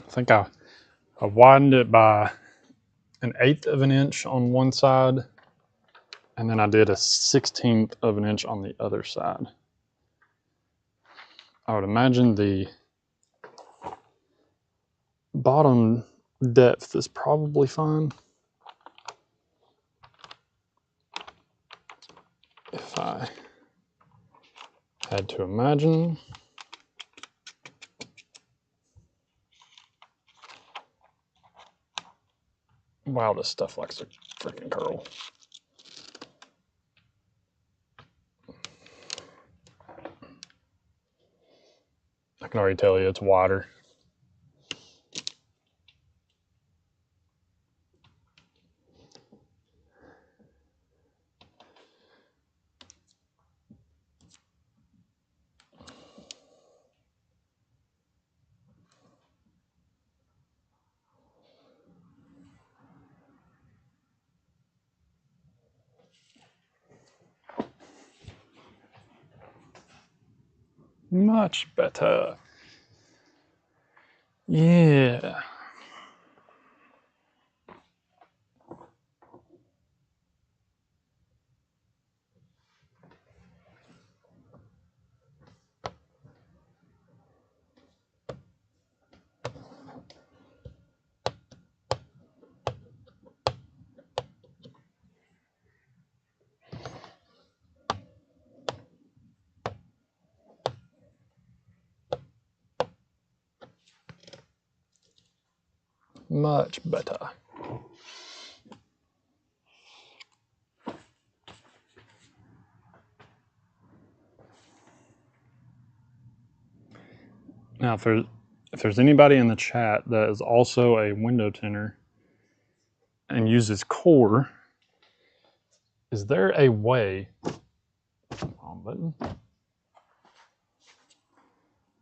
I think I widened it by 1/8 of an inch on one side, and then I did a 1/16 of an inch on the other side. I would imagine the bottom depth is probably fine. If I had to imagine. Wow, this stuff likes to freaking curl. I can already tell you it's wider. Much better. Yeah. Much better. Now, if there's anybody in the chat that is also a window tinter and uses core, is there a way, on button,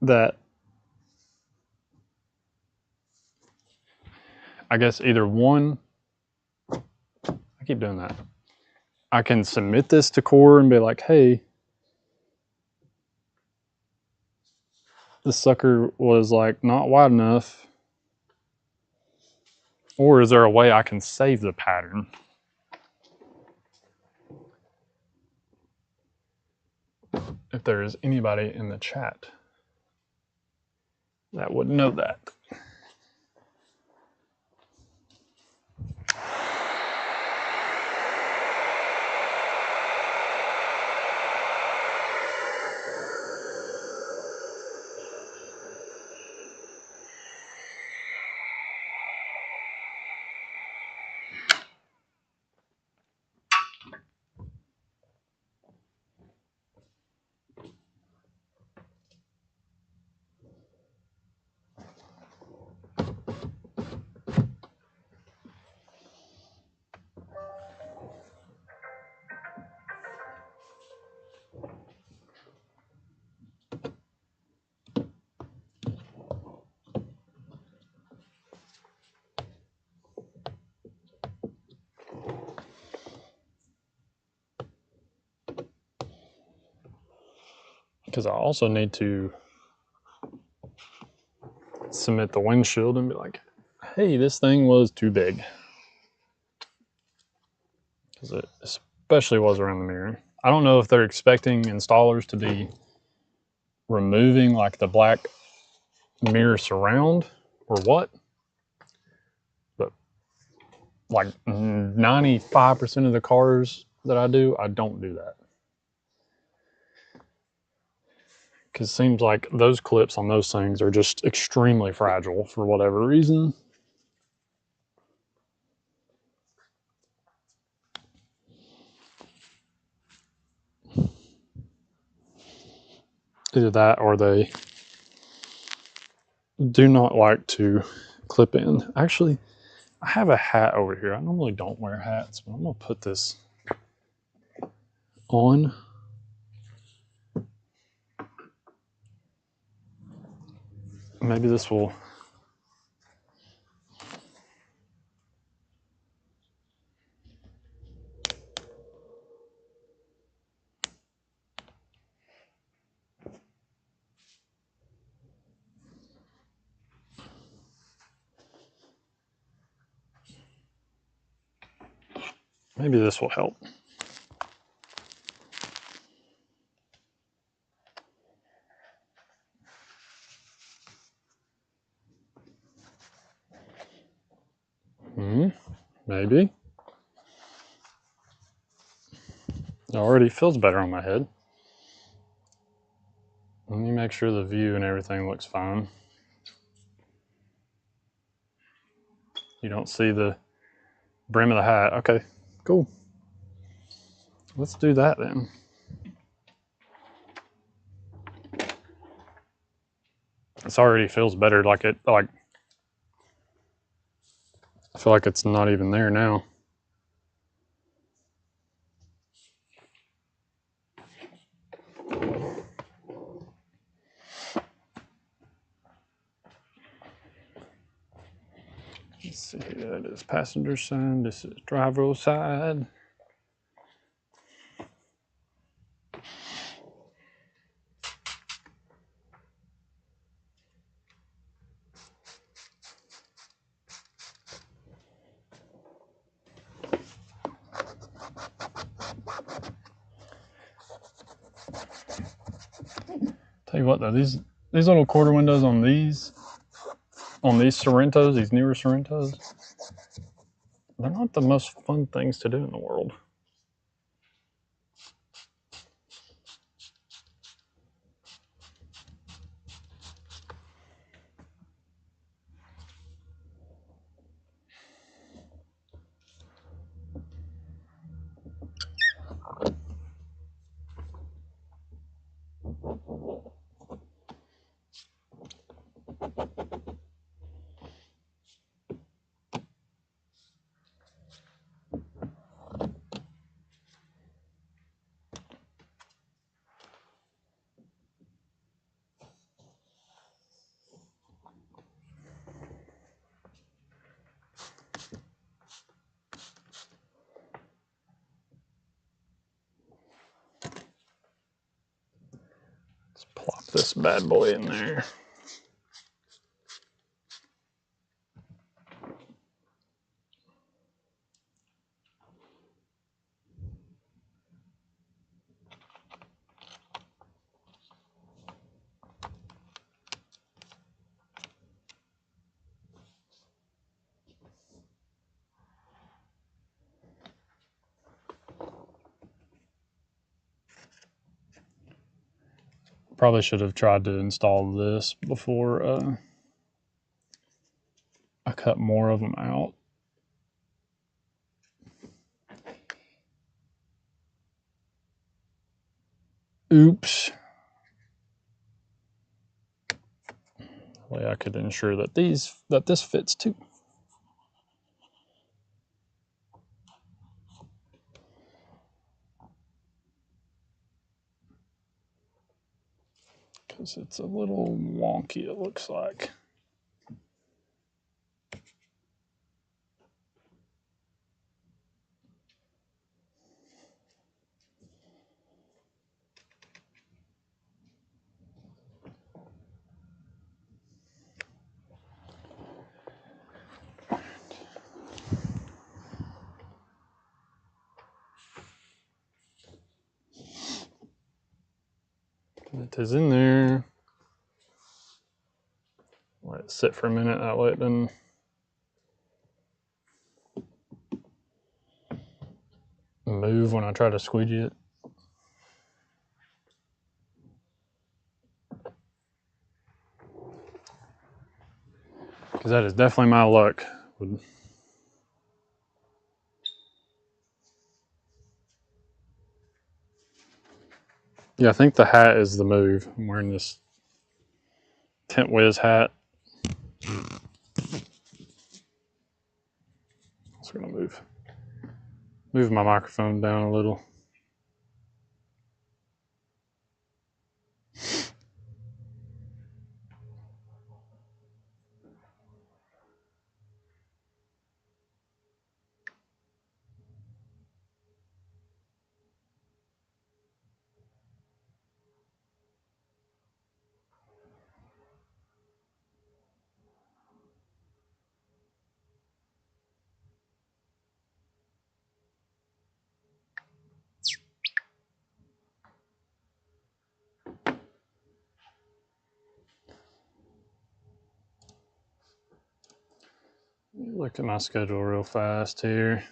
that I guess either one, I keep doing that, I can submit this to core and be like, hey, this sucker was like not wide enough, or is there a way I can save the pattern? If there is anybody in the chat that would know that. Because I also need to submit the windshield and be like, hey, this thing was too big. Because it especially was around the mirror. I don't know if they're expecting installers to be removing like the black mirror surround or what, but like 95% of the cars that I do, I don't do that. Because it seems like those clips on those things are just extremely fragile for whatever reason. Either that or they do not like to clip in. Actually, I have a hat over here. I normally don't wear hats, but I'm going to put this on. Maybe this will... Maybe this will help. Maybe. It already feels better on my head. Let me make sure the view and everything looks fine. You don't see the brim of the hat. Okay, cool. Let's do that then. This already feels better, like I feel like it's not even there now. Let's see, that is passenger side, this is driver side. Tell you what though, these little quarter windows on these Sorentos, these newer Sorentos, they're not the most fun things to do in the world. this bad boy in there. Probably should have tried to install this before I cut more of them out. Oops. That way I could ensure that this fits too. Because it's a little wonky, it looks like. It is in there. Let it sit for a minute, that way it doesn't move when I try to squeegee it. Because that is definitely my luck. Yeah, I think the hat is the move. I'm wearing this Tint Whiz hat. So I'm gonna move my microphone down a little. Look at my schedule real fast here.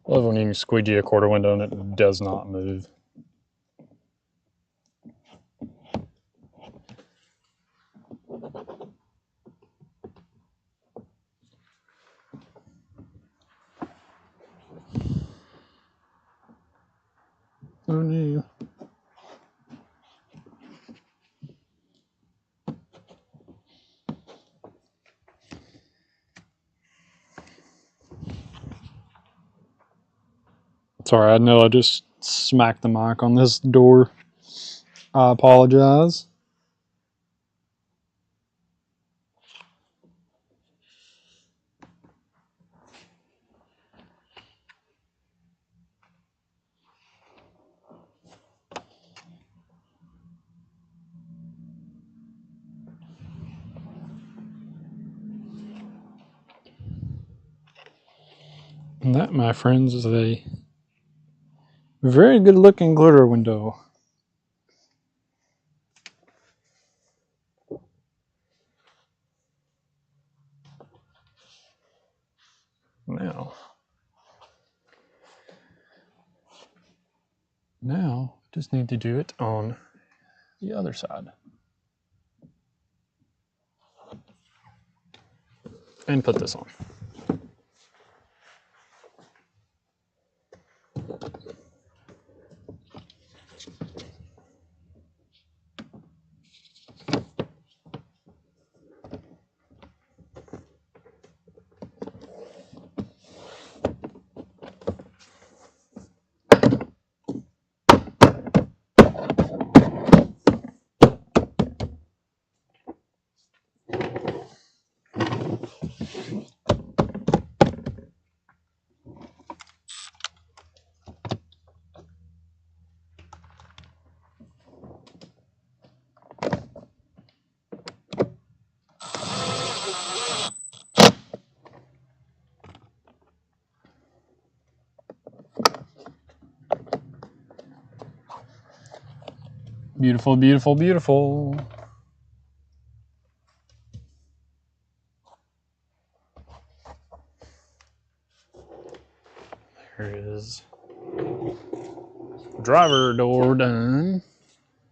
Love when you can squeegee a quarter window and it does not move. Oh no. Sorry, I know I just smacked the mic on this door. I apologize. And that, my friends, is a very good looking glitter window. Now, just need to do it on the other side. And put this on. Beautiful, beautiful, beautiful. There is driver door done.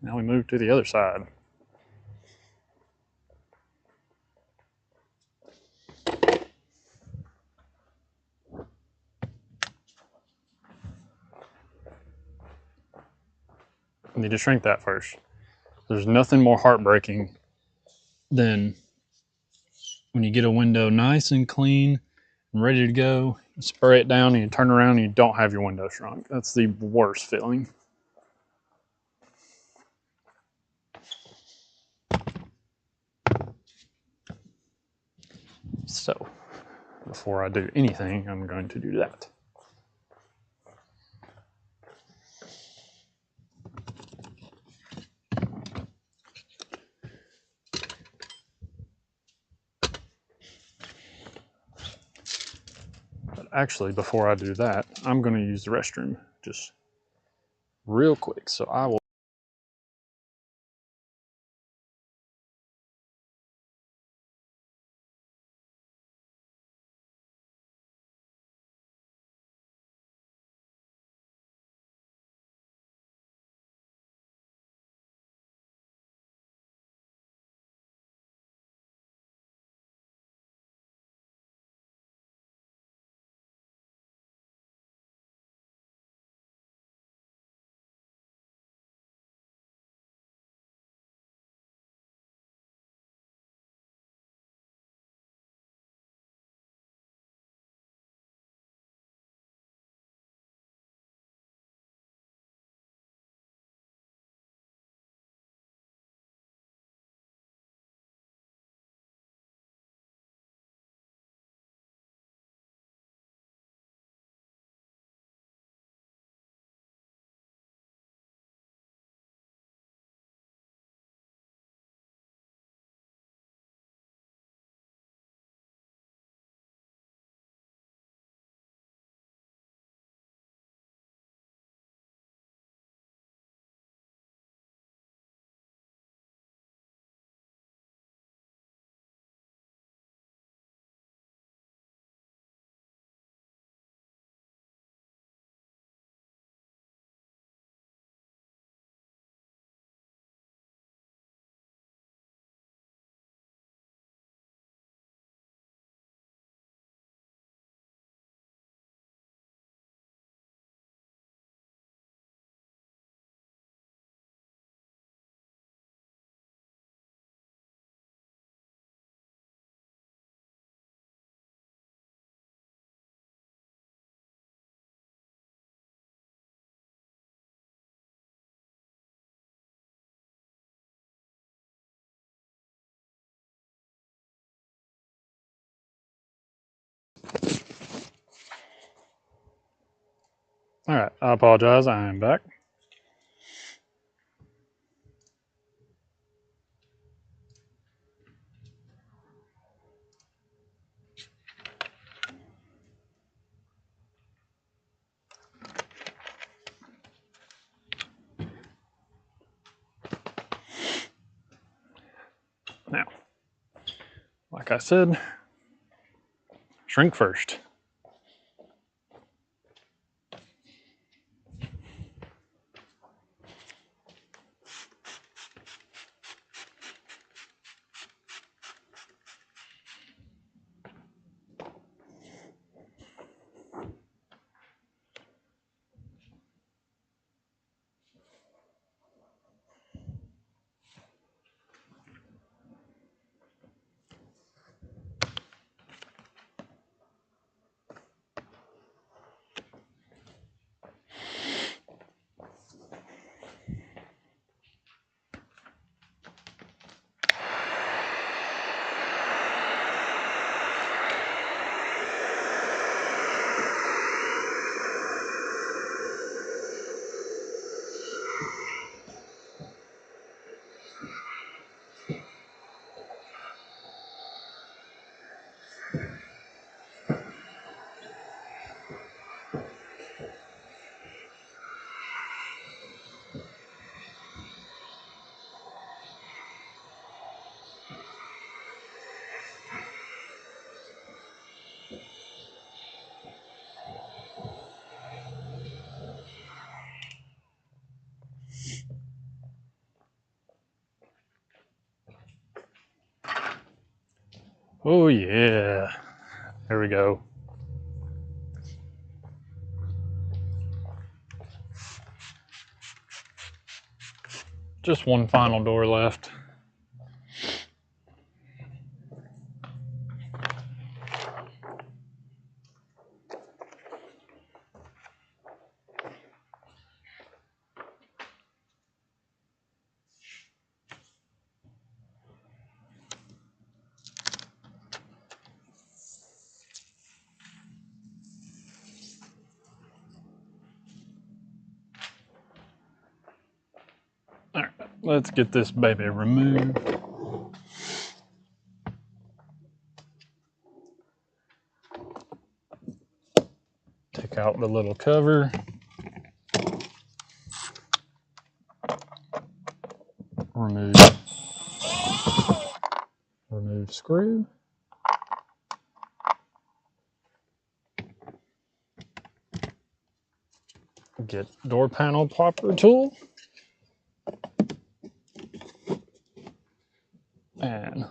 Now we move to the other side. I need to shrink that first. There's nothing more heartbreaking than when you get a window nice and clean and ready to go, you spray it down and you turn around and you don't have your window shrunk. That's the worst feeling. So, before I do anything, I'm going to do that. But actually, before I do that, I'm going to use the restroom just real quick. So I will. All right, I apologize. I am back. like I said, shrink first. Oh yeah, there we go. Just one final door left. All right, let's get this baby removed. Take out the little cover. Remove screw. Get door panel popper tool. And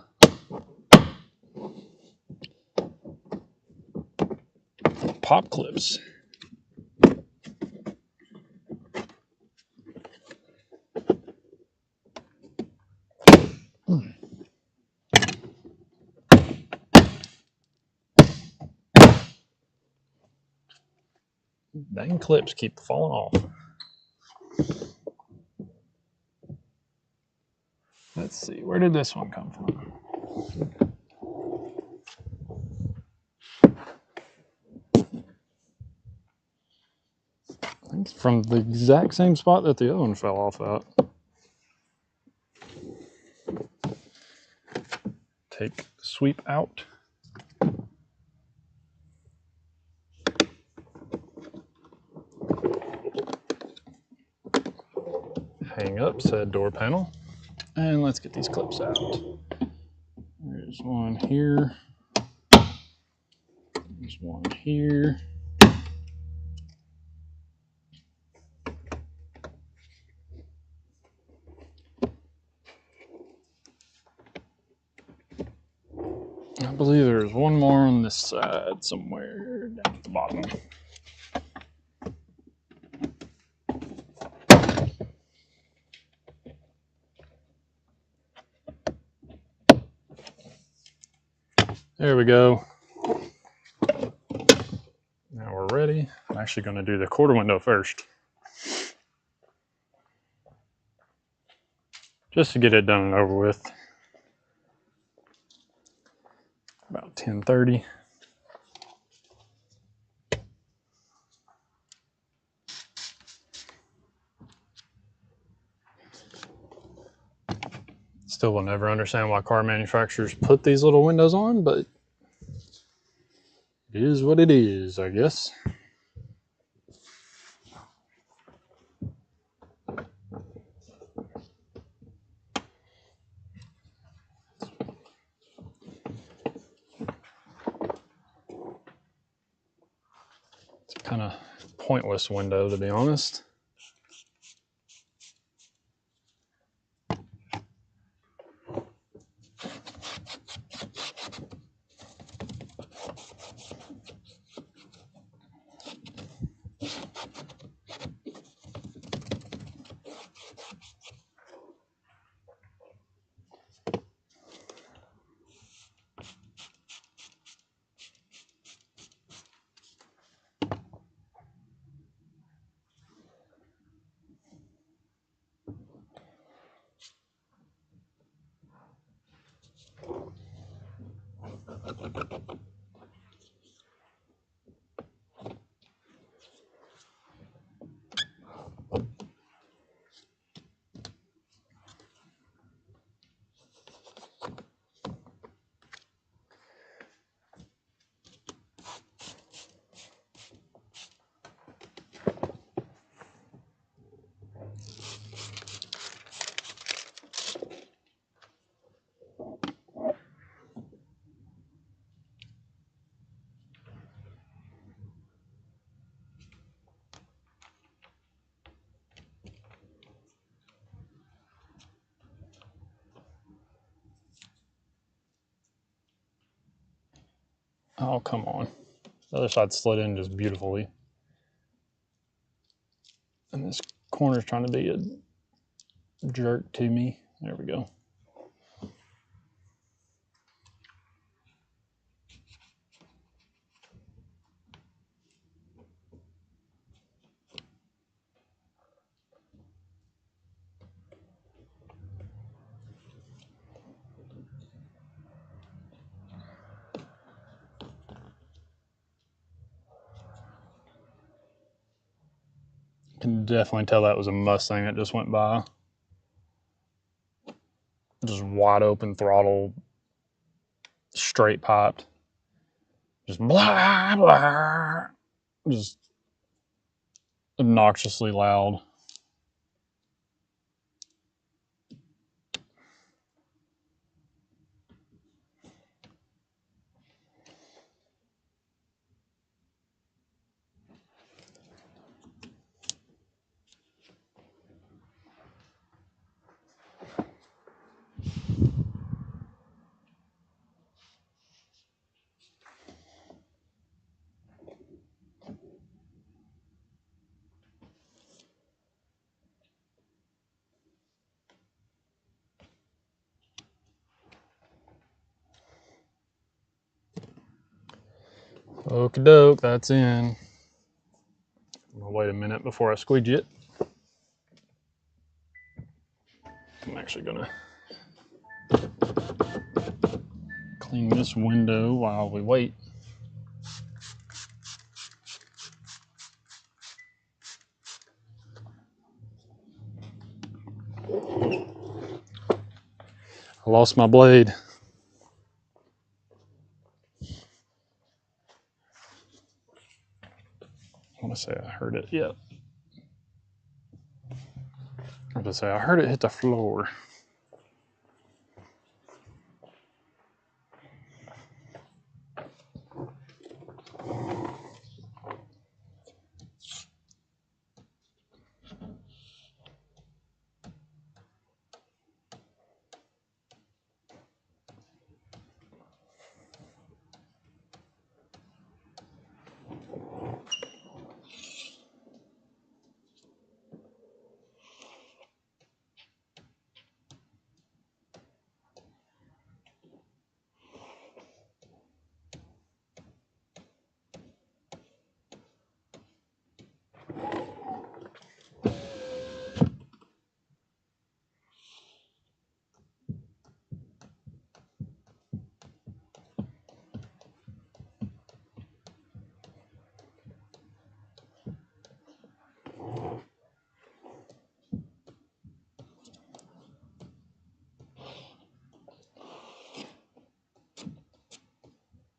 pop clips. Dang clips keep falling off. Let's see, where did this one come from? I think it's from the exact same spot that the other one fell off at. Take sweep out. Hang up said door panel. And let's get these clips out. There's one here. There's one here. I believe there's one more on this side somewhere down at the bottom. There we go. Now we're ready. I'm actually going to do the quarter window first, just to get it done and over with. About 10:30. Still will never understand why car manufacturers put these little windows on, but it is what it is, I guess. kind of pointless window, to be honest. Oh, come on. The other side slid in just beautifully. And this corner's trying to be a jerk to me. There we go. Can definitely tell that was a Mustang that just went by. Just wide open throttle, straight piped. Just blah, blah. Just obnoxiously loud. Okie doke, that's in. I'm gonna wait a minute before I squeegee it. I'm actually gonna clean this window while we wait. I lost my blade. I want to say I heard it. Yeah. I was gonna say I heard it hit the floor.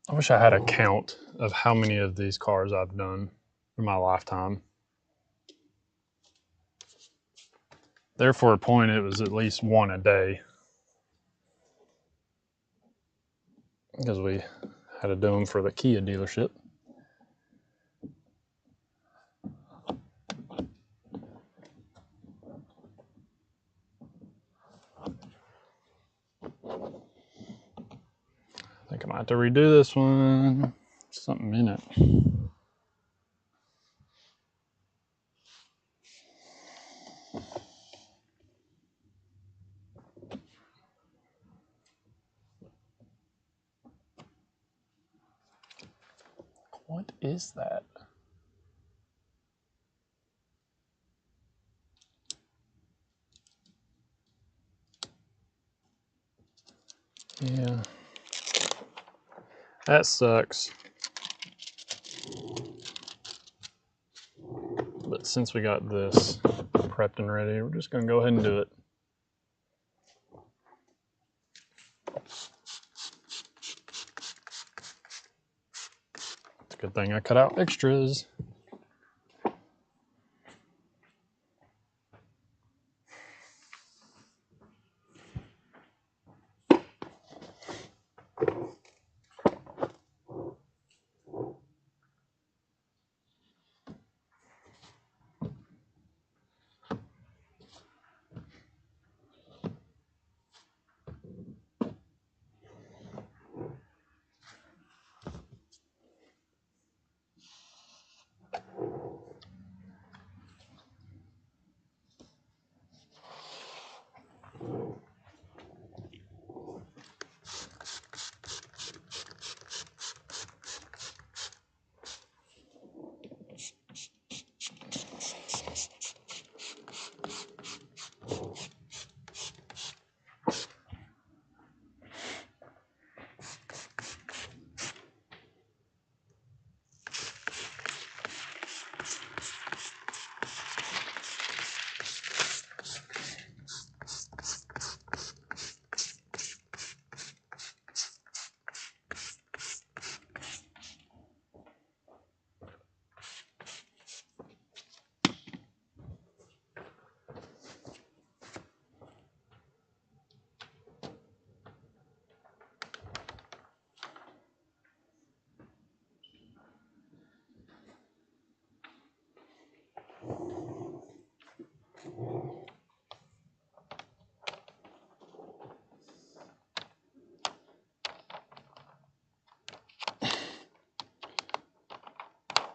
I wish I had a count of how many of these cars I've done in my lifetime. There for a point, it was at least one a day. Because we had to do them for the Kia dealership. have to redo this one. Something in it. What is that? Yeah. That sucks. But since we got this prepped and ready, we're just going to go ahead and do it. It's a good thing I cut out extras.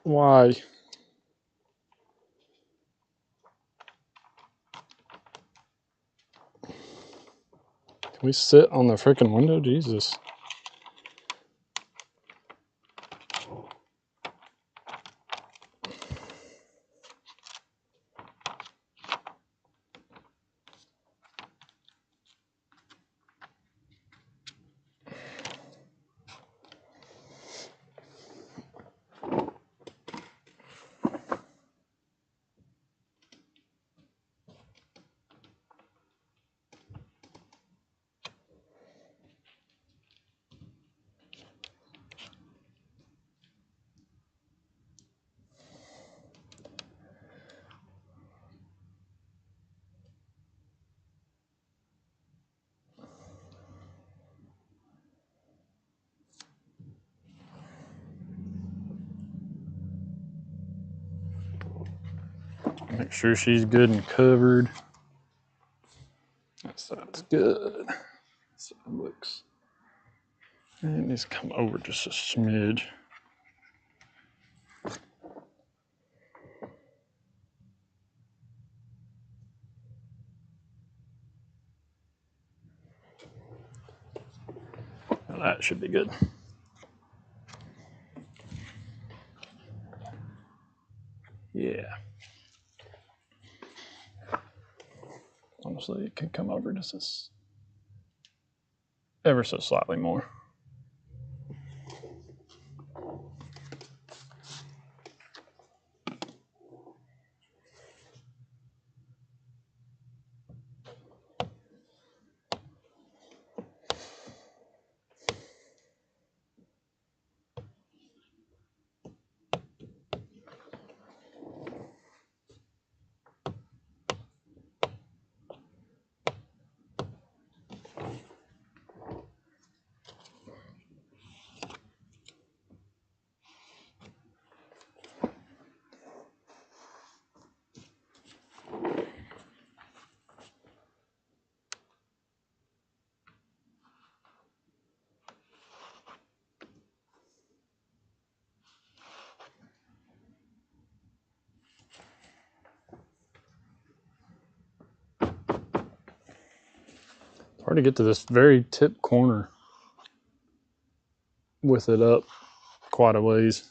Why? Can we sit on the freaking window? Jesus. Make sure she's good and covered. That side's good. That side looks. And it needs to come over just a smidge. Now that should be good. Yeah. Honestly, it could come over just ever so slightly more. Hard to get to this very tip corner with it up quite a ways.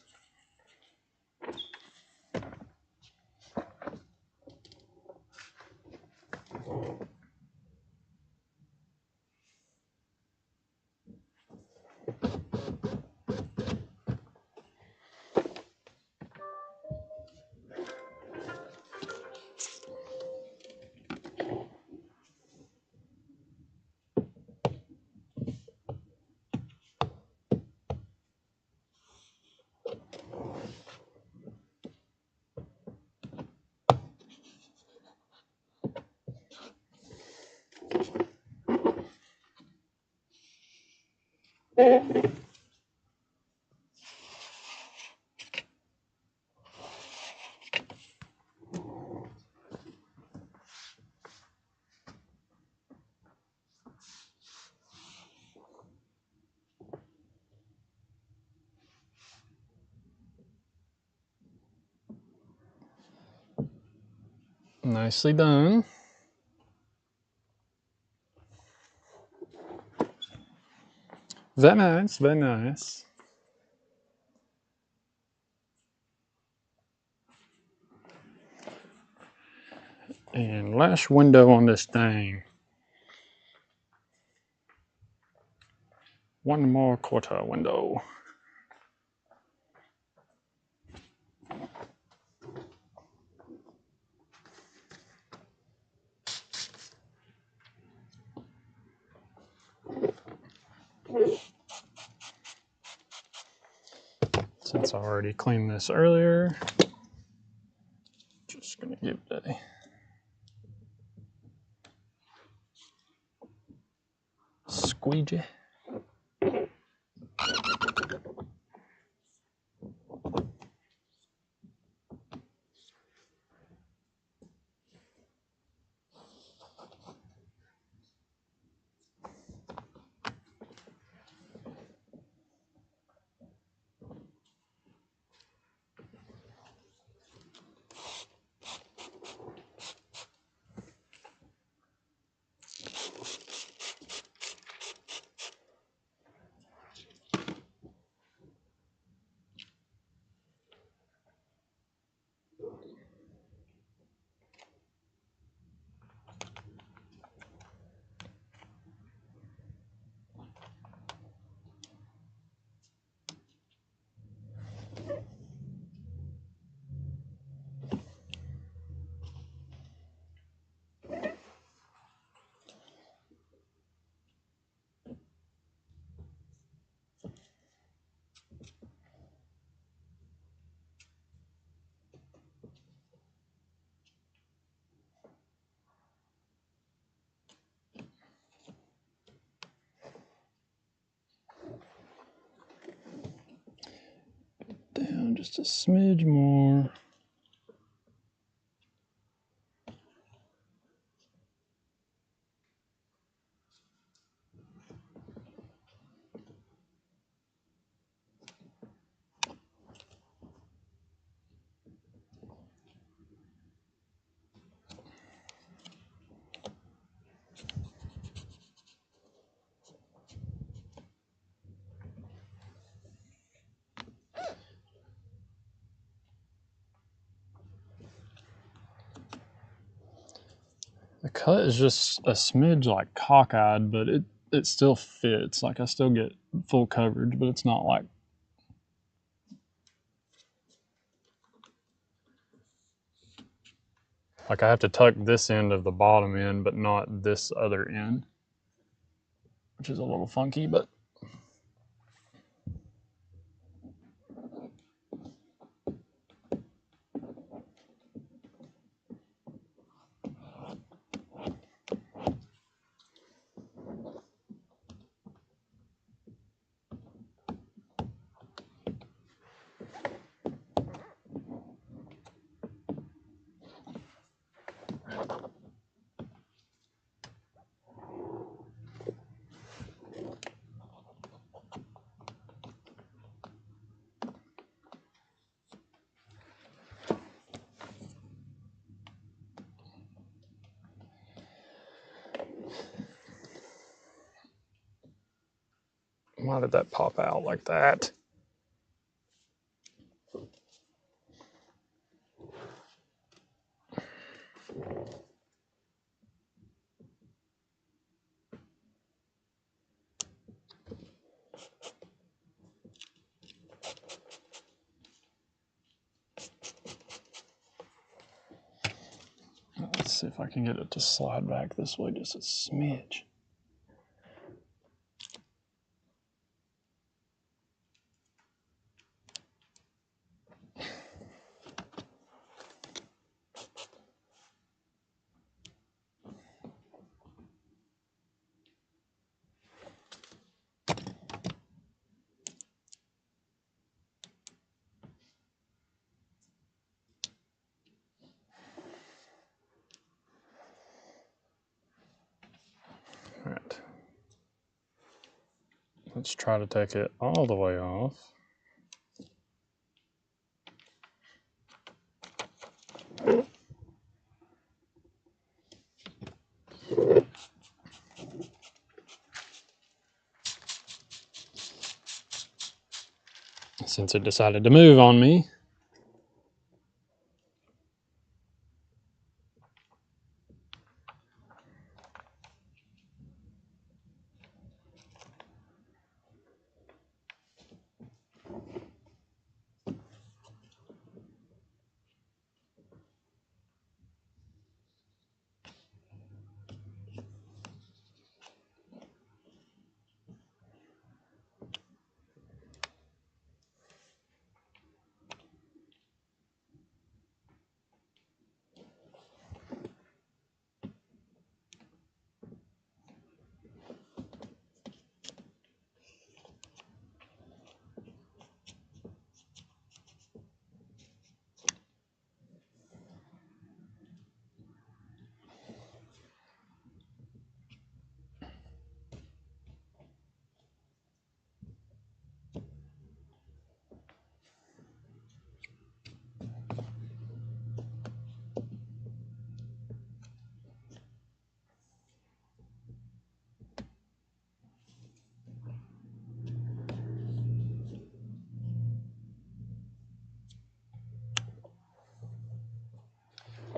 Nicely done. Very nice, very nice. And last window on this thing. One more quarter window. Since I already cleaned this earlier, just gonna give it a squeegee. Down just a smidge more. The cut is just a smidge like cockeyed, but it still fits. Like I still get full coverage, but it's not like I have to tuck this end of the bottom end, but not this other end, which is a little funky, but Why did that pop out like that? Let's see if I can get it to slide back this way just a smidge. All right. Let's try to take it all the way off. Since it decided to move on me.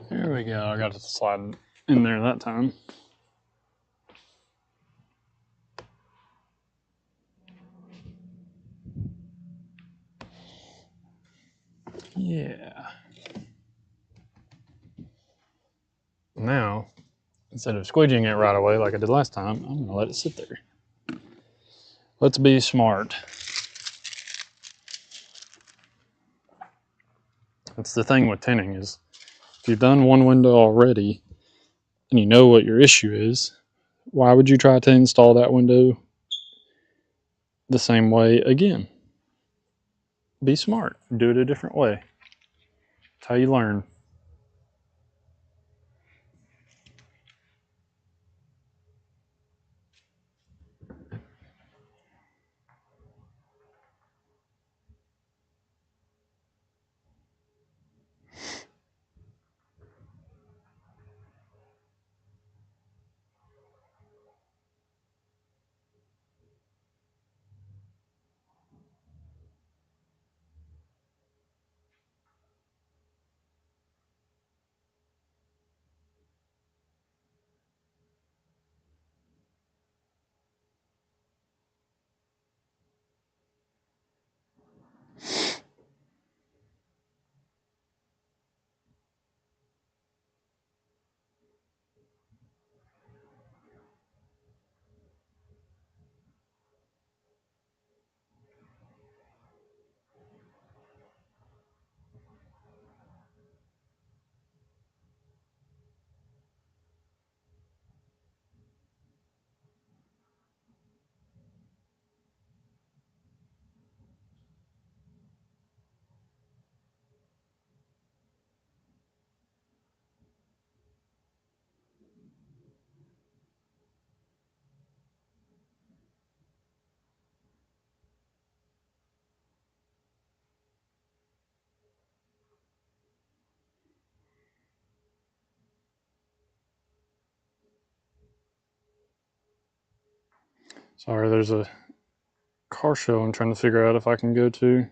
There we go. I got it to slide in there that time. Yeah. Now, instead of squidging it right away like I did last time, I'm going to let it sit there. Let's be smart. That's the thing with tinting is if you've done one window already and you know what your issue is, why would you try to install that window the same way again? Be smart. Do it a different way. That's how you learn. Sorry, there's a car show I'm trying to figure out if I can go to.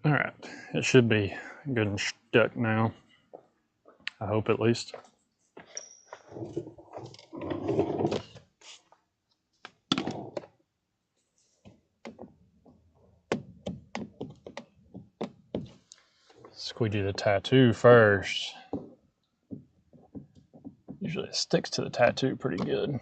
All right, it should be good and stuck now. I hope at least. Squeegee the tattoo first. Usually it sticks to the tattoo pretty good.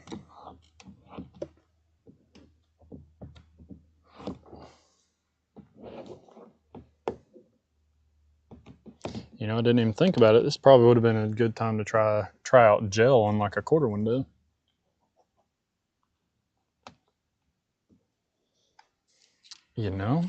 You know, I didn't even think about it. This probably would have been a good time to try out gel on like a quarter window. You know?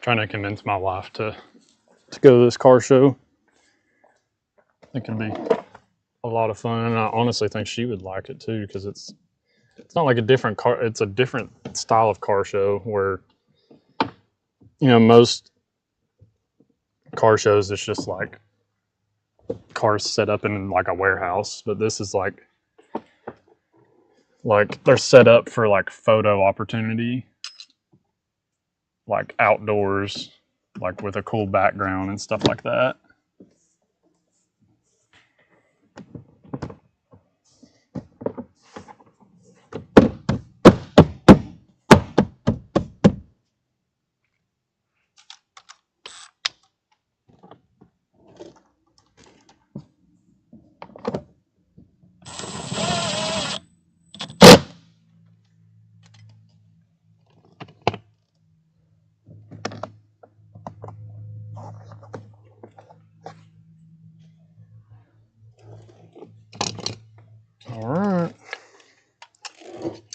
Trying to convince my wife to go to this car show. I think it'd be a lot of fun, and I honestly think she would like it too, because it's not like a different car. It's a different style of car show where, you know, most car shows it's just like cars set up in like a warehouse, but this is like they're set up for like photo opportunity, like outdoors, like with a cool background and stuff like that.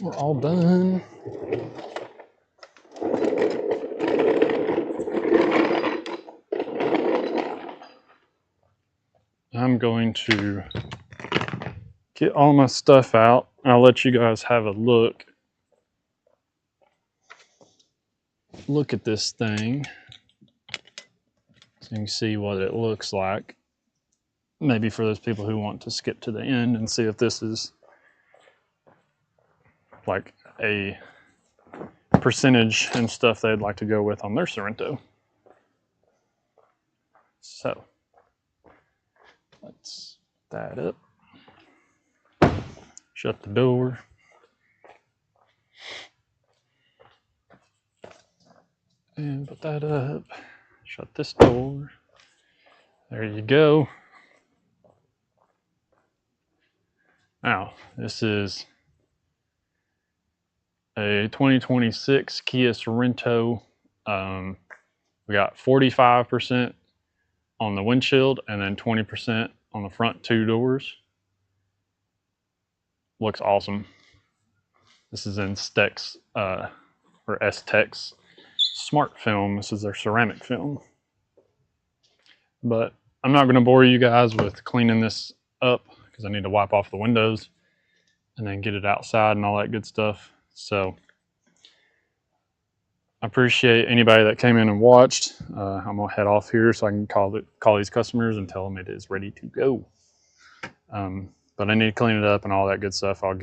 we're all done. I'm going to get all my stuff out. I'll let you guys have a look at this thing so you can see what it looks like. Maybe for those people who want to skip to the end and see if this is like a percentage and stuff they'd like to go with on their Sorento. So let's put that up. Shut the door. And put that up. Shut this door. There you go. Now, this is a 2026 Kia Sorento. We got 45% on the windshield and then 20% on the front two doors. Looks awesome. This is in Stek's or Stek's smart film. This is their ceramic film. But I'm not going to bore you guys with cleaning this up because I need to wipe off the windows and then get it outside and all that good stuff. So I appreciate anybody that came in and watched. I'm gonna head off here so I can call these customers and tell them it is ready to go. But I need to clean it up and all that good stuff. I'll get